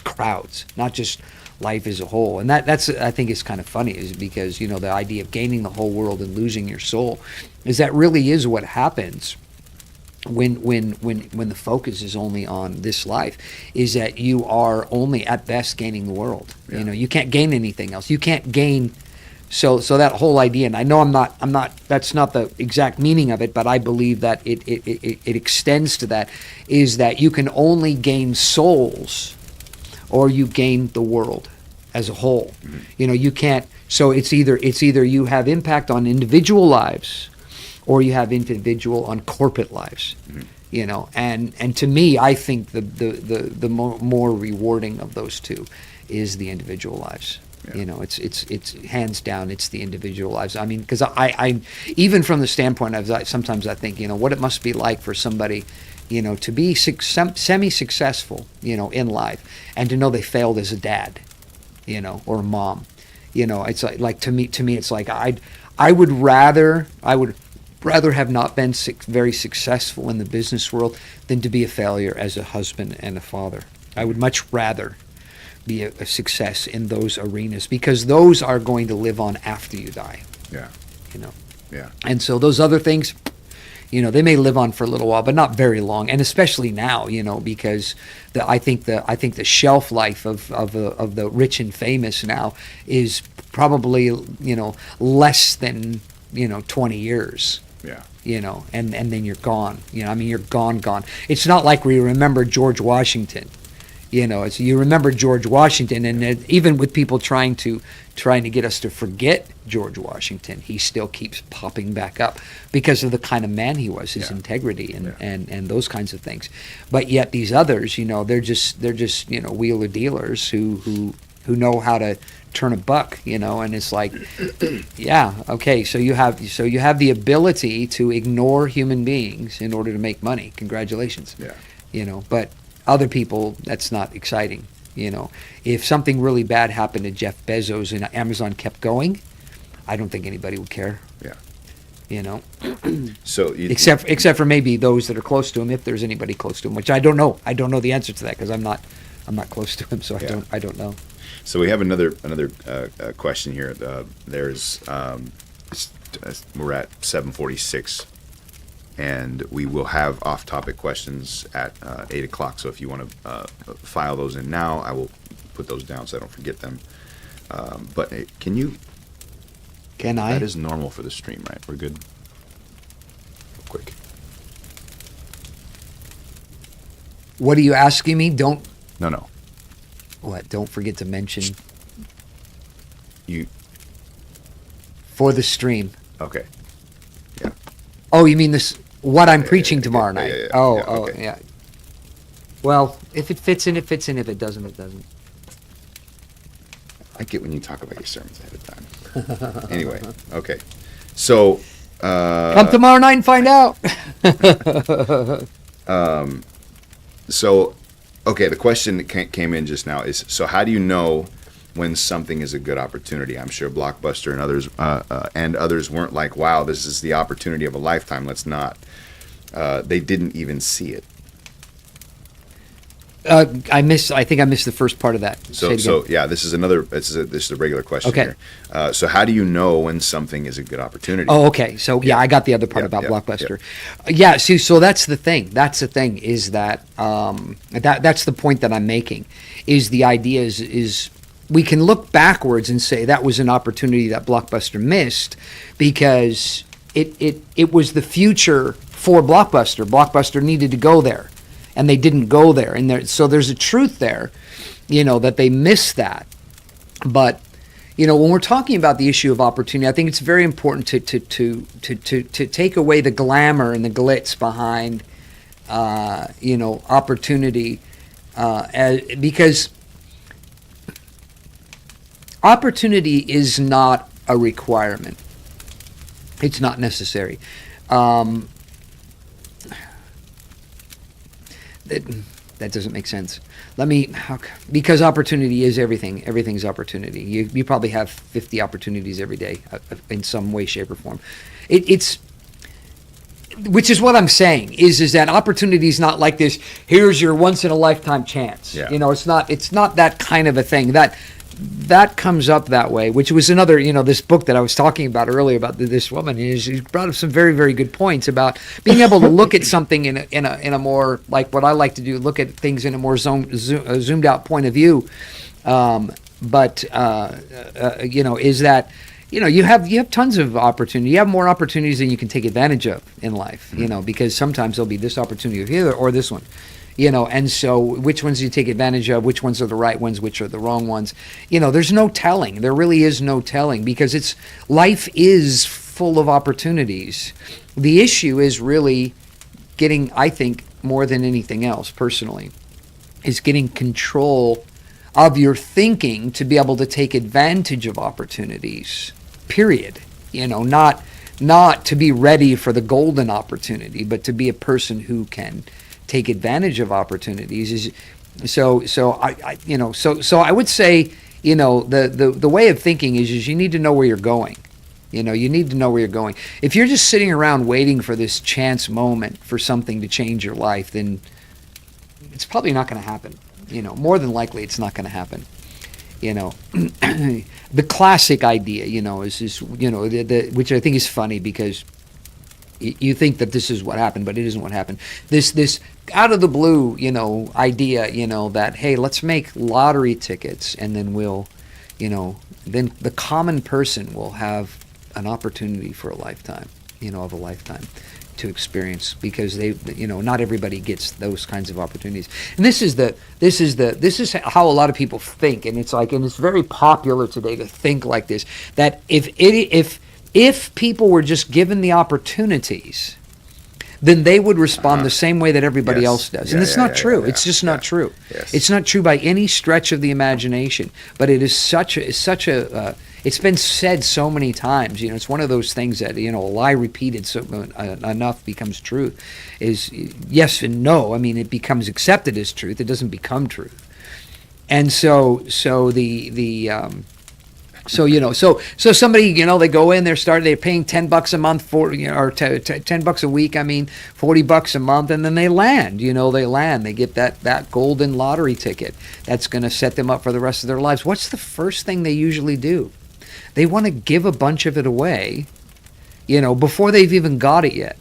crowds, not just life as a whole. And that's I think is kind of funny, is because the idea of gaining the whole world and losing your soul, is that really is what happens when the focus is only on this life, is that you are only at best gaining the world. Yeah. You can't gain anything else. You can't gain. So that whole idea, and I know I'm not. That's not the exact meaning of it, but I believe that it extends to that, is that you can only gain souls, or you gain the world as a whole. You can't. So it's either you have impact on individual lives, or you have individual on corporate lives. And to me, I think the more rewarding of those two is the individual lives. Yeah. It's hands down, it's the individual lives. I mean, because I even from the standpoint of, sometimes I think, what it must be like for somebody, to be semi-successful, in life, and to know they failed as a dad, or a mom. It's like to me, it's like I would rather have not been very successful in the business world than to be a failure as a husband and a father. I would much rather be a success in those arenas, because those are going to live on after you die. Yeah. Yeah. And so those other things, they may live on for a little while, but not very long. And especially now, because I think the shelf life of the rich and famous now is probably less than 20 years. Yeah. And then you're gone. You're gone. It's not like we remember George Washington. You remember George Washington, and even with people trying to get us to forget George Washington, he still keeps popping back up because of the kind of man he was, his integrity and those kinds of things. But yet these others, they're just wheeler dealers who know how to turn a buck, and it's like, yeah, okay, so you have the ability to ignore human beings in order to make money. Congratulations. Yeah. But other people, that's not exciting. If something really bad happened to Jeff Bezos and Amazon kept going, I don't think anybody would care. Yeah. So except for maybe those that are close to him, if there's anybody close to him, which I don't know. I don't know the answer to that because I'm not close to him, so I don't know. So we have another question here. There's we're at 7:46. And we will have off-topic questions at 8 o'clock. So if you want to file those in now, I will put those down so I don't forget them. But can you? Can I? That is normal for the stream, right? We're good? Real quick. What are you asking me? No. What? Don't forget to mention You. for the stream. Okay. Yeah. Oh, you mean this? What I'm preaching tomorrow night? Yeah. Okay. Yeah. Well, if it fits in, it fits in. If it doesn't, it doesn't. I get when you talk about your sermons ahead of time. Anyway, okay. So. Come tomorrow night and find out. So, okay, the question that came in just now is: so how do you know when something is a good opportunity? I'm sure Blockbuster and others weren't like, "Wow, this is the opportunity of a lifetime. Let's not." They didn't even see it. I think I missed the first part of that. So yeah, this is a regular question. Okay. Here. So how do you know when something is a good opportunity? Oh, okay. So yeah, I got the other part about Blockbuster. Yeah. See, so that's the thing. That's the thing is that that's the point that I'm making. Is the idea is we can look backwards and say that was an opportunity that Blockbuster missed because it was the future for Blockbuster. Blockbuster needed to go there. And they didn't go there, and so there's a truth there, that they missed that. But, when we're talking about the issue of opportunity, I think it's very important to take away the glamour and the glitz behind, opportunity, because opportunity is not a requirement. It's not necessary. That doesn't make sense. Because opportunity is everything. Everything's opportunity. You probably have 50 opportunities every day in some way, shape, or form. Which is what I'm saying is that opportunity is not like this. Here's your once in a lifetime chance. Yeah. It's not that kind of a thing. That comes up that way, which was another, this book that I was talking about earlier about this woman. She brought up some very, very good points about being able to look at something in a more, like what I like to do, look at things in a more zoomed out point of view. Is that, you have tons of opportunity. You have more opportunities than you can take advantage of in life, because sometimes there'll be this opportunity here or this one. And so which ones do you take advantage of, which ones are the right ones, which are the wrong ones? There's no telling. There really is no telling, because life is full of opportunities. The issue is really getting, I think, more than anything else personally, is getting control of your thinking to be able to take advantage of opportunities, period. Not to be ready for the golden opportunity, but to be a person who can take advantage of opportunities. So I would say, the way of thinking is you need to know where you're going. You need to know where you're going. If you're just sitting around waiting for this chance moment for something to change your life, then it's probably not going to happen. More than likely it's not going to happen. The classic idea, is which I think is funny, because you think that this is what happened, but it isn't what happened. This out of the blue, idea, that, hey, let's make lottery tickets, and then then the common person will have an opportunity for a lifetime, of a lifetime to experience, because not everybody gets those kinds of opportunities. And this is how a lot of people think, and it's very popular today to think like this, that if people were just given the opportunities, then they would respond the same way that everybody else does. And it's not true. It's just not true. Yes. It's not true by any stretch of the imagination. But it is it's been said so many times. It's one of those things that, a lie repeated enough becomes truth. Is yes and no. I mean, it becomes accepted as truth. It doesn't become truth. And so somebody, they go in, they're paying $10 a month for, or $10 a week, $40 a month, and then they land, they get that golden lottery ticket that's going to set them up for the rest of their lives. What's the first thing they usually do? They want to give a bunch of it away, before they've even got it yet,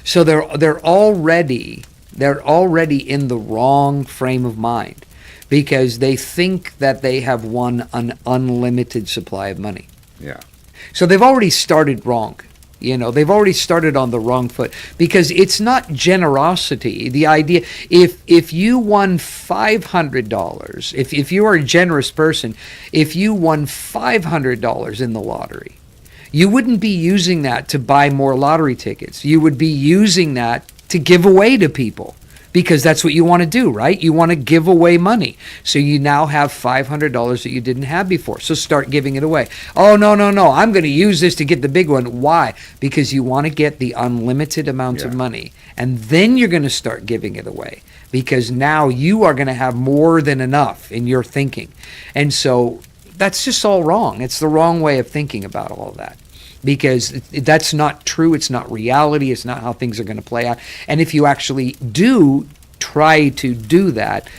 so they're already in the wrong frame of mind, because they think that they have won an unlimited supply of money. Yeah. So they've already started wrong. They've already started on the wrong foot, because it's not generosity. The idea, if you won $500, if you are a generous person, if you won $500 in the lottery, you wouldn't be using that to buy more lottery tickets. You would be using that to give away to people, because that's what you want to do, right? You want to give away money. So you now have $500 that you didn't have before. So start giving it away. Oh, no. I'm going to use this to get the big one. Why? Because you want to get the unlimited amount of money. And then you're going to start giving it away, because now you are going to have more than enough in your thinking. And so that's just all wrong. It's the wrong way of thinking about all of that, because that's not true. It's not reality. It's not how things are going to play out. And if you actually do try to do that,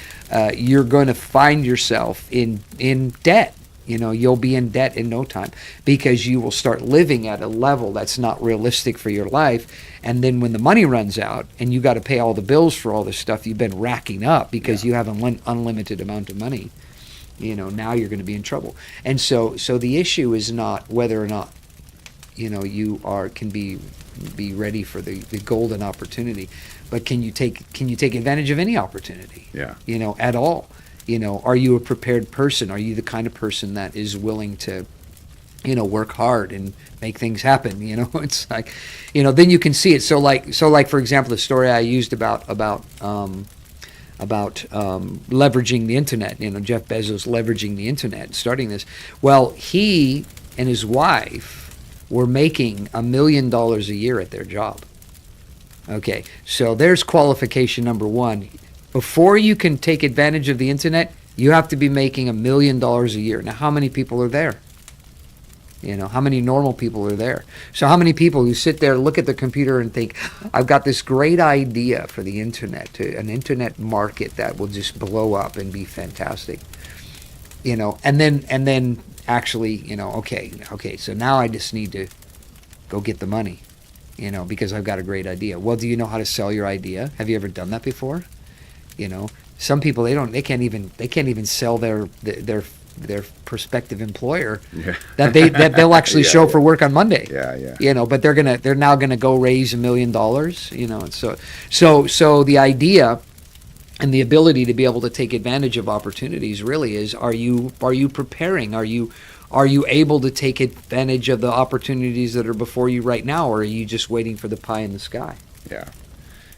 you're going to find yourself in debt. You'll be in debt in no time, because you will start living at a level that's not realistic for your life. And then when the money runs out and you got to pay all the bills for all this stuff you've been racking up because you have an unlimited amount of money, now you're going to be in trouble. And so the issue is not whether or not you can be ready for the golden opportunity, but can you take advantage of any opportunity? Yeah. At all. Are you a prepared person? Are you the kind of person that is willing to, work hard and make things happen? It's like, then you can see it. So like for example, the story I used about leveraging the internet. Jeff Bezos leveraging the internet and starting this. Well, he and his wife were making $1 million a year at their job. Okay, so there's qualification number one. Before you can take advantage of the internet, you have to be making $1 million a year. Now, how many people are there? How many normal people are there? So how many people who sit there, look at the computer and think, I've got this great idea for the internet, an internet market that will just blow up and be fantastic. And then actually, okay, so now I just need to go get the money, because I've got a great idea. Well, do you know how to sell your idea? Have you ever done that before? Some people, they can't even sell their their prospective employer Yeah. that they'll actually Yeah, show yeah. for work on Monday. Yeah, yeah. You know, but they're now gonna go raise $1 million. You know, and so the idea and the ability to be able to take advantage of opportunities really is: are you preparing? Are you able to take advantage of the opportunities that are before you right now, or are you just waiting for the pie in the sky? Yeah,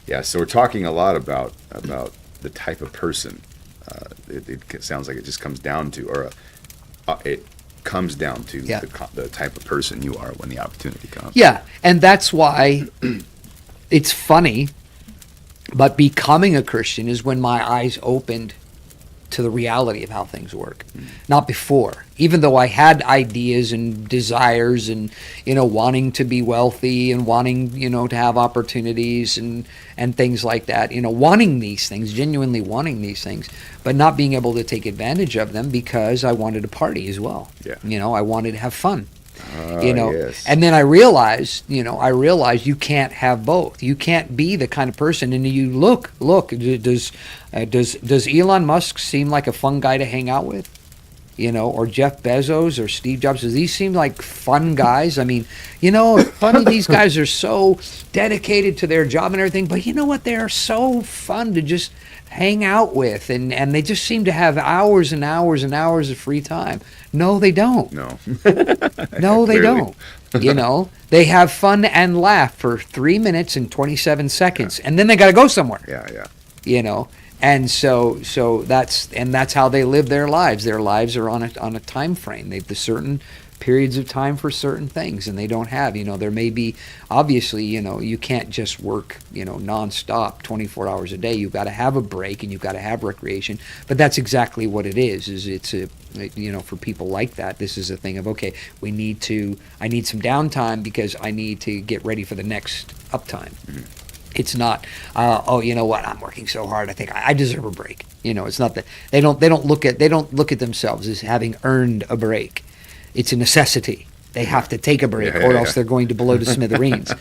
yeah. So we're talking a lot about the type of person. It sounds like it just comes down to, or it comes down to Yeah. the type of person you are when the opportunity comes. Yeah, and that's why it's funny, but becoming a Christian is when my eyes opened to the reality of how things work. Not before. Even though I had ideas and desires and, you know, wanting to be wealthy and wanting, you know, to have opportunities and things like that, you know, wanting these things, genuinely wanting these things, but not being able to take advantage of them because I wanted to party as well. Yeah. You know, I wanted to have fun. You know, Yes. and then I realized you can't have both. You can't be the kind of person. And you look. Does Elon Musk seem like a fun guy to hang out with? You know, or Jeff Bezos or Steve Jobs? Does these seem like fun guys? I mean, you know, it's funny, these guys are so dedicated to their job and everything, but you know what? They are so fun to just hang out with, and they just seem to have hours and hours and hours of free time. No, they don't. No. No, they Clearly. don't. You know, they have fun and laugh for 3 minutes and 27 seconds, and then they got to go somewhere. Yeah, yeah. You know, and so that's how they live their lives. Their lives are on a time frame. They've the certain periods of time for certain things, and they don't have. You know, there may be, obviously, you know, you can't just work, you know, nonstop 24 hours a day. You've got to have a break and you've got to have recreation. But that's exactly what it is. It's a, you know, for people like that, this is a thing of, okay, I need some downtime because I need to get ready for the next uptime. Mm-hmm. It's not, oh, you know what? I'm working so hard. I think I deserve a break. You know, it's not that they don't look at themselves as having earned a break. It's a necessity. They have to take a break, or else they're going to blow to smithereens,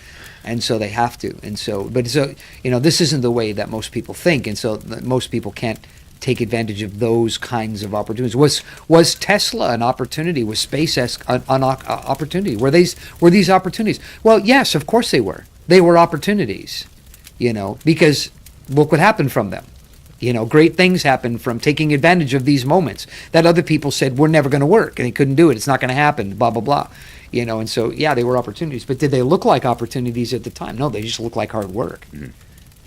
and so they have to. And so, but so, you know, this isn't the way that most people think, and so most people can't take advantage of those kinds of opportunities. Was Tesla an opportunity? Was SpaceX an opportunity? Were these opportunities? Well, yes, of course they were. They were opportunities. You know, because look what happened from them. You know, great things happen from taking advantage of these moments that other people said were never going to work and they couldn't do it. It's not going to happen, blah, blah, blah. You know, and so, yeah, they were opportunities. But did they look like opportunities at the time? No, they just look like hard work. Mm-hmm.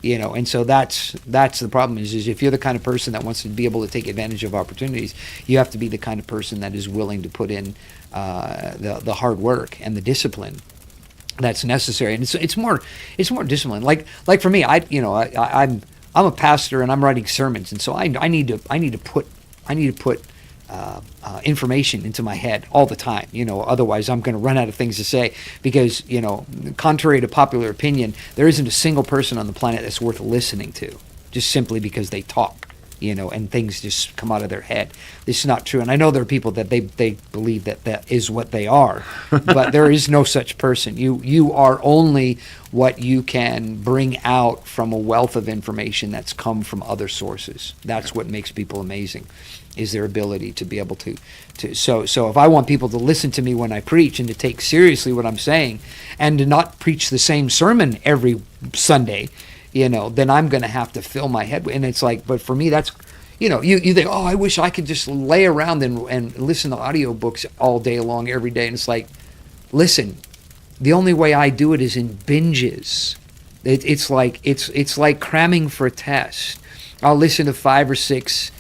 You know, and so that's the problem is if you're the kind of person that wants to be able to take advantage of opportunities, you have to be the kind of person that is willing to put in the hard work and the discipline that's necessary. And it's more discipline. Like for me, I'm a pastor and I'm writing sermons, and so I need to put information into my head all the time. You know, otherwise I'm going to run out of things to say because, you know, contrary to popular opinion, there isn't a single person on the planet that's worth listening to just simply because they talk. You know, and things just come out of their head. This is not true. And I know there are people that they believe that is what they are, but there is no such person. You are only what you can bring out from a wealth of information that's come from other sources. That's what makes people amazing, is their ability to be able to so if I want people to listen to me when I preach and to take seriously what I'm saying and to not preach the same sermon every Sunday, you know, then I'm going to have to fill my head. And it's like, but for me, that's, you know, you think, oh, I wish I could just lay around and listen to audiobooks all day long, every day. And it's like, listen, the only way I do it is in binges. It's like cramming for a test. I'll listen to 5 or 6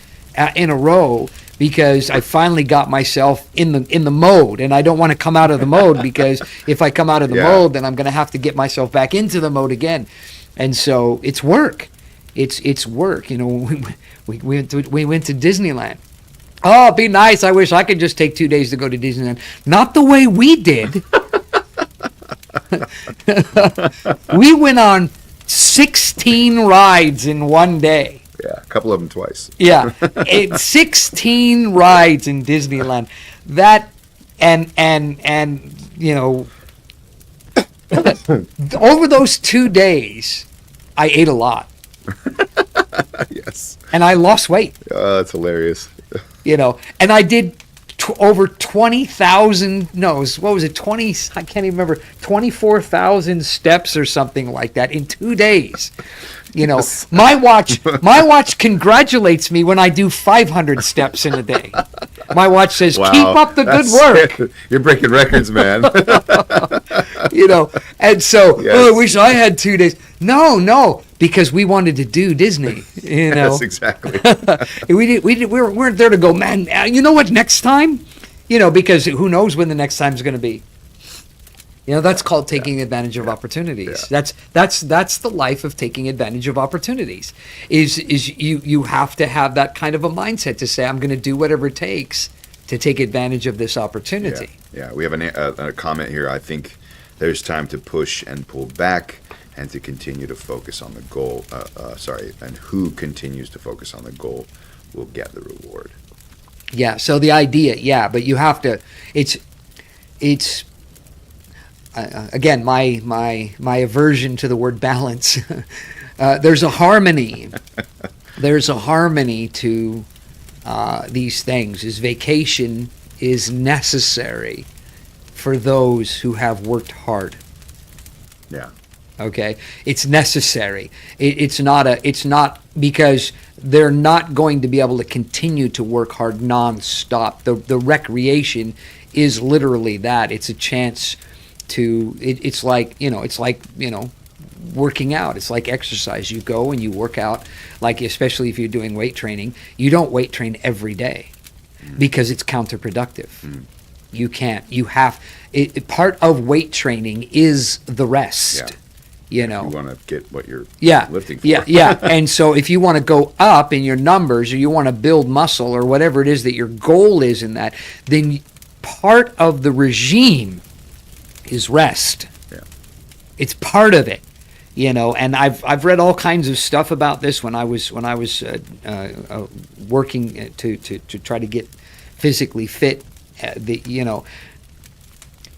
in a row because I finally got myself in the mode, and I don't want to come out of the mode because if I come out of the mode, then I'm going to have to get myself back into the mode again. And so it's work. It's work. You know, we went to Disneyland. Oh, it'd be nice. I wish I could just take 2 days to go to Disneyland. Not the way we did. We went on 16 rides in one day. Yeah, a couple of them twice. Yeah, 16 rides in Disneyland. That and you know. Over those 2 days, I ate a lot. Yes. And I lost weight. Oh, that's hilarious. And I did over 20,000, no, what was it, 20, I can't even remember, 24,000 steps or something like that in 2 days. My watch congratulates me when I do 500 steps in a day. My watch says, Wow, keep up the good work. You're breaking records, man. And so, Yes. I wish I had 2 days. No, because we wanted to do Disney, Yes, exactly. we weren't there to go, man, you know what, next time? Because who knows when the next time is going to be. That's called taking advantage of opportunities. Yeah. That's the life of taking advantage of opportunities. Is you have to have that kind of a mindset to say, I'm going to do whatever it takes to take advantage of this opportunity. Yeah. We have a comment here. I think there's time to push and pull back, and to continue to focus on the goal. And who continues to focus on the goal will get the reward. Yeah. So the idea, but you have to. It's. Again, my aversion to the word balance. There's a harmony. There's a harmony to these things. Vacation is necessary for those who have worked hard. Yeah. Okay, it's necessary. It's not because they're not going to be able to continue to work hard nonstop. The recreation is literally that. It's a chance to. It's like working out. It's like exercise. You go and you work out. Like especially if you're doing weight training, you don't weight train every day because it's counterproductive. You can't. You have. Part of weight training is the rest. Yeah. You want to get what you're lifting for. Yeah. And so if you want to go up in your numbers, or you want to build muscle, or whatever it is that your goal is in that, then part of the regime is rest. Yeah. It's part of it. And I've read all kinds of stuff about this when I was working to try to get physically fit.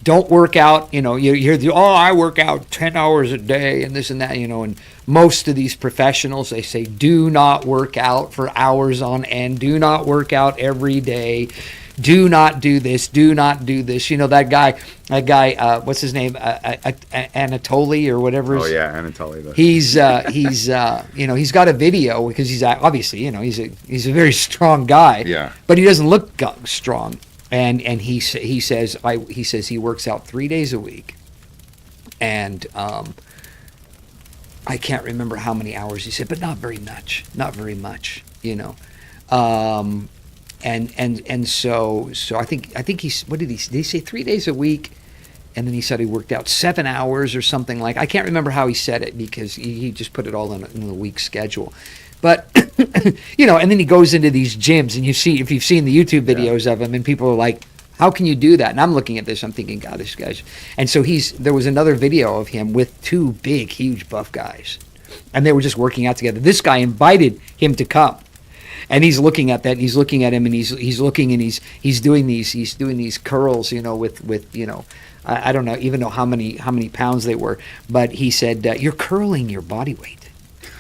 Don't work out, you hear I work out 10 hours a day and this and that, and most of these professionals, they say, do not work out for hours on end, do not work out every day, do not do this, do not do this. That guy, what's his name? Anatoly or whatever. Oh yeah, Anatoly. He's got a video because he's obviously, he's a very strong guy. Yeah. But he doesn't look strong. And he says he works out 3 days a week, and I can't remember how many hours he said, but not very much, and so I think he's, what did he say 3 days a week, and then he said he worked out 7 hours or something like. I can't remember how he said it because he just put it all in a week's schedule. But, and then he goes into these gyms, and if you've seen the YouTube videos of him, and people are like, how can you do that? And I'm looking at this, I'm thinking, God, this guy's. And so there was another video of him with two big, huge buff guys, and they were just working out together. This guy invited him to come, and he's looking at that, and he's looking at him, and he's looking, and he's doing these curls, with I don't even know how many pounds they were, but he said, you're curling your body weight.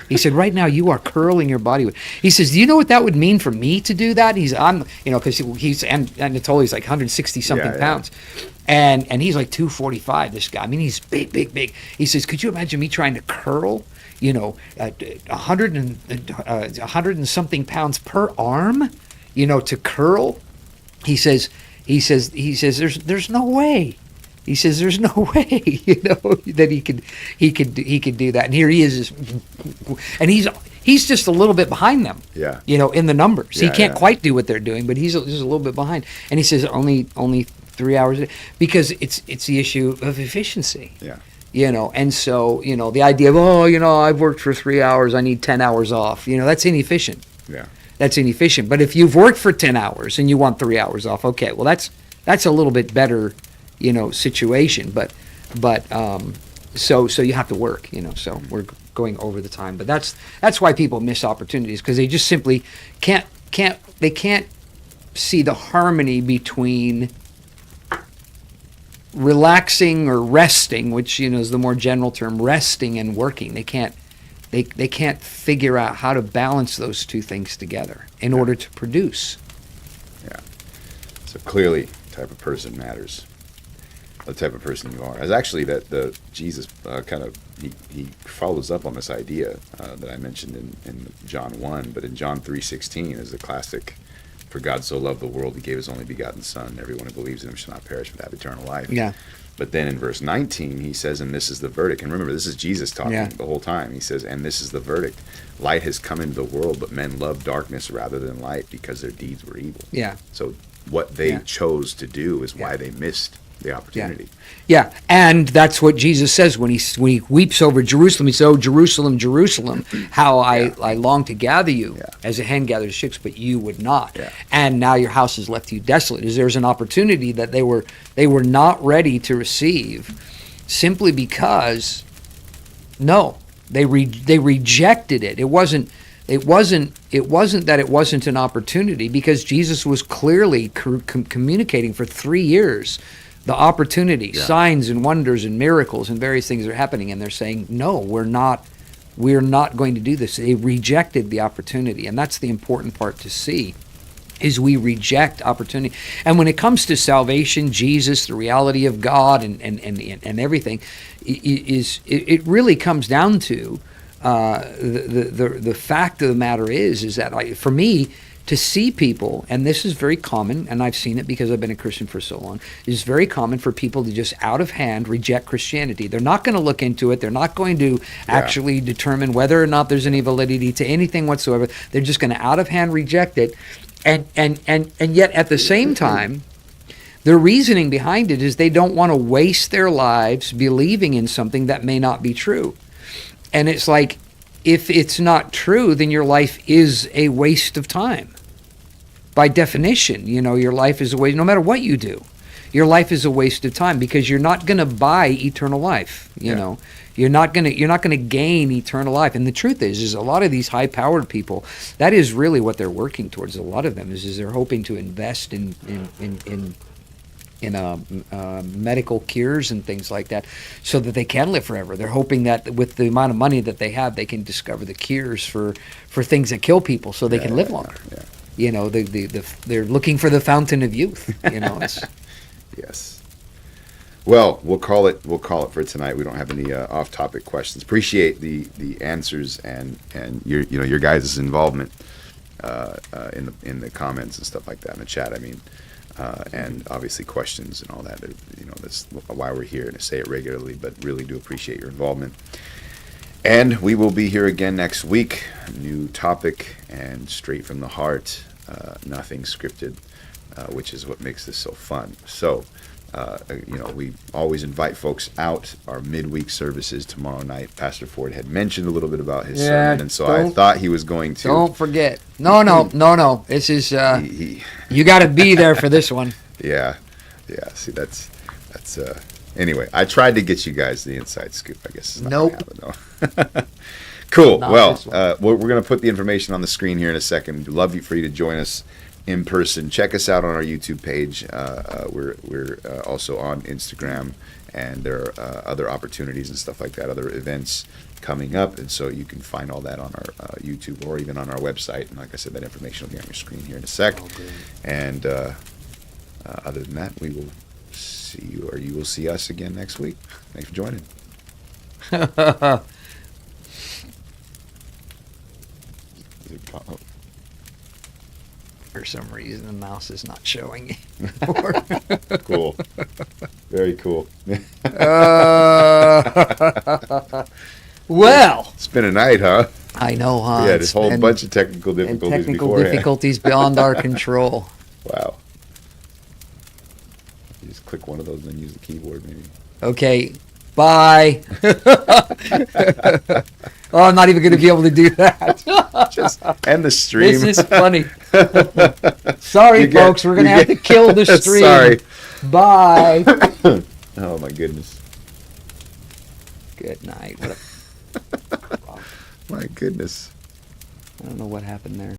He said, right now you are curling your body weight. He says, do you know what that would mean for me to do that? Because he's Anatoly's like 160 something pounds. And he's like 245, this guy. I mean, he's big. He says, could you imagine me trying to curl, 100 and something pounds per arm, to curl? He says, there's no way. He says, "There's no way, that he could do that." And here he is, and he's just a little bit behind them. Yeah. In the numbers, he can't yeah. quite do what they're doing, but he's just a little bit behind. And he says only 3 hours a day, because it's the issue of efficiency. Yeah. And so the idea of I've worked for 3 hours, I need 10 hours off. That's inefficient. Yeah. That's inefficient. But if you've worked for 10 hours and you want 3 hours off, okay, well that's a little bit better. Situation, but so you have to work, so we're going over the time, but that's why people miss opportunities, because they just simply can't see the harmony between relaxing or resting, which is the more general term, resting and working. They can't figure out how to balance those two things together in order to produce. So clearly, the type of person matters. The type of person you are. As actually that the Jesus kind of he follows up on this idea that I mentioned in John 1, but in John 3:16 is the classic. For God so loved the world, he gave his only begotten Son. Everyone who believes in him shall not perish but have eternal life. Yeah. But then in verse 19, he says, and this is the verdict. And remember, this is Jesus talking the whole time. He says, and this is the verdict. Light has come into the world, but men love darkness rather than light because their deeds were evil. Yeah. So what they chose to do is why they missed the opportunity. Yeah, and that's what Jesus says when he weeps over Jerusalem. He says, "Oh, Jerusalem, Jerusalem, how I long to gather you as a hen gathers chicks, but you would not. And now your house has left you desolate." There's an opportunity that they were not ready to receive, simply because they rejected it. It wasn't that it wasn't an opportunity, because Jesus was clearly communicating for 3 years the opportunity, signs and wonders and miracles and various things are happening, and they're saying, no, we're not going to do this. They rejected the opportunity, and that's the important part to see, is we reject opportunity. And when it comes to salvation, Jesus, the reality of God and everything, it really comes down to the fact of the matter is that for me, to see people, and this is very common, and I've seen it because I've been a Christian for so long, it's very common for people to just out of hand reject Christianity. They're not going to look into it. They're not going to actually determine whether or not there's any validity to anything whatsoever. They're just going to out of hand reject it. And yet at the same time, their reasoning behind it is they don't want to waste their lives believing in something that may not be true. And it's like, if it's not true, then your life is a waste of time. By definition, your life is a waste. No matter what you do, your life is a waste of time, because you're not going to buy eternal life. You're not going to gain eternal life. And the truth is a lot of these high-powered people, that is really what they're working towards. A lot of them is they're hoping to invest in medical cures and things like that, so that they can live forever. They're hoping that with the amount of money that they have, they can discover the cures for things that kill people, so they can live longer. They're looking for the fountain of youth. Yes. Well, we'll call it for tonight. We don't have any off-topic questions. Appreciate the answers and your guys' involvement in the comments and stuff like that in the chat. I mean. And obviously questions and all that. That's why we're here, and to say it regularly, but really do appreciate your involvement. And we will be here again next week. New topic and straight from the heart. Nothing scripted, which is what makes this so fun. So, we always invite folks out. Our midweek services tomorrow night. Pastor Ford had mentioned a little bit about his sermon, and so I thought he was going to. Don't forget. No. This is you got to be there for this one. Yeah. See, that's. Anyway, I tried to get you guys the inside scoop. I guess. Nope. Cool. Well, we're going to put the information on the screen here in a second. We'd love for you to join us in person. Check us out on our YouTube page. We're also on Instagram, and there are other opportunities and stuff like that, other events coming up, and so you can find all that on our YouTube or even on our website. And like I said, that information will be on your screen here in a sec. And other than that, we will see you, or you will see us again next week. Thanks for joining. For some reason, the mouse is not showing. Cool. Very cool. Well. It's been a night, huh? I know, huh? Yeah, this whole bunch of technical difficulties difficulties beyond our control. Wow. You just click one of those and then use the keyboard, maybe. Okay. Bye. Oh, I'm not even going to be able to do that. Just end the stream. This is funny. Sorry, folks. We're going to have to kill the stream. Sorry. Bye. Oh, my goodness. Good night. My goodness. I don't know what happened there.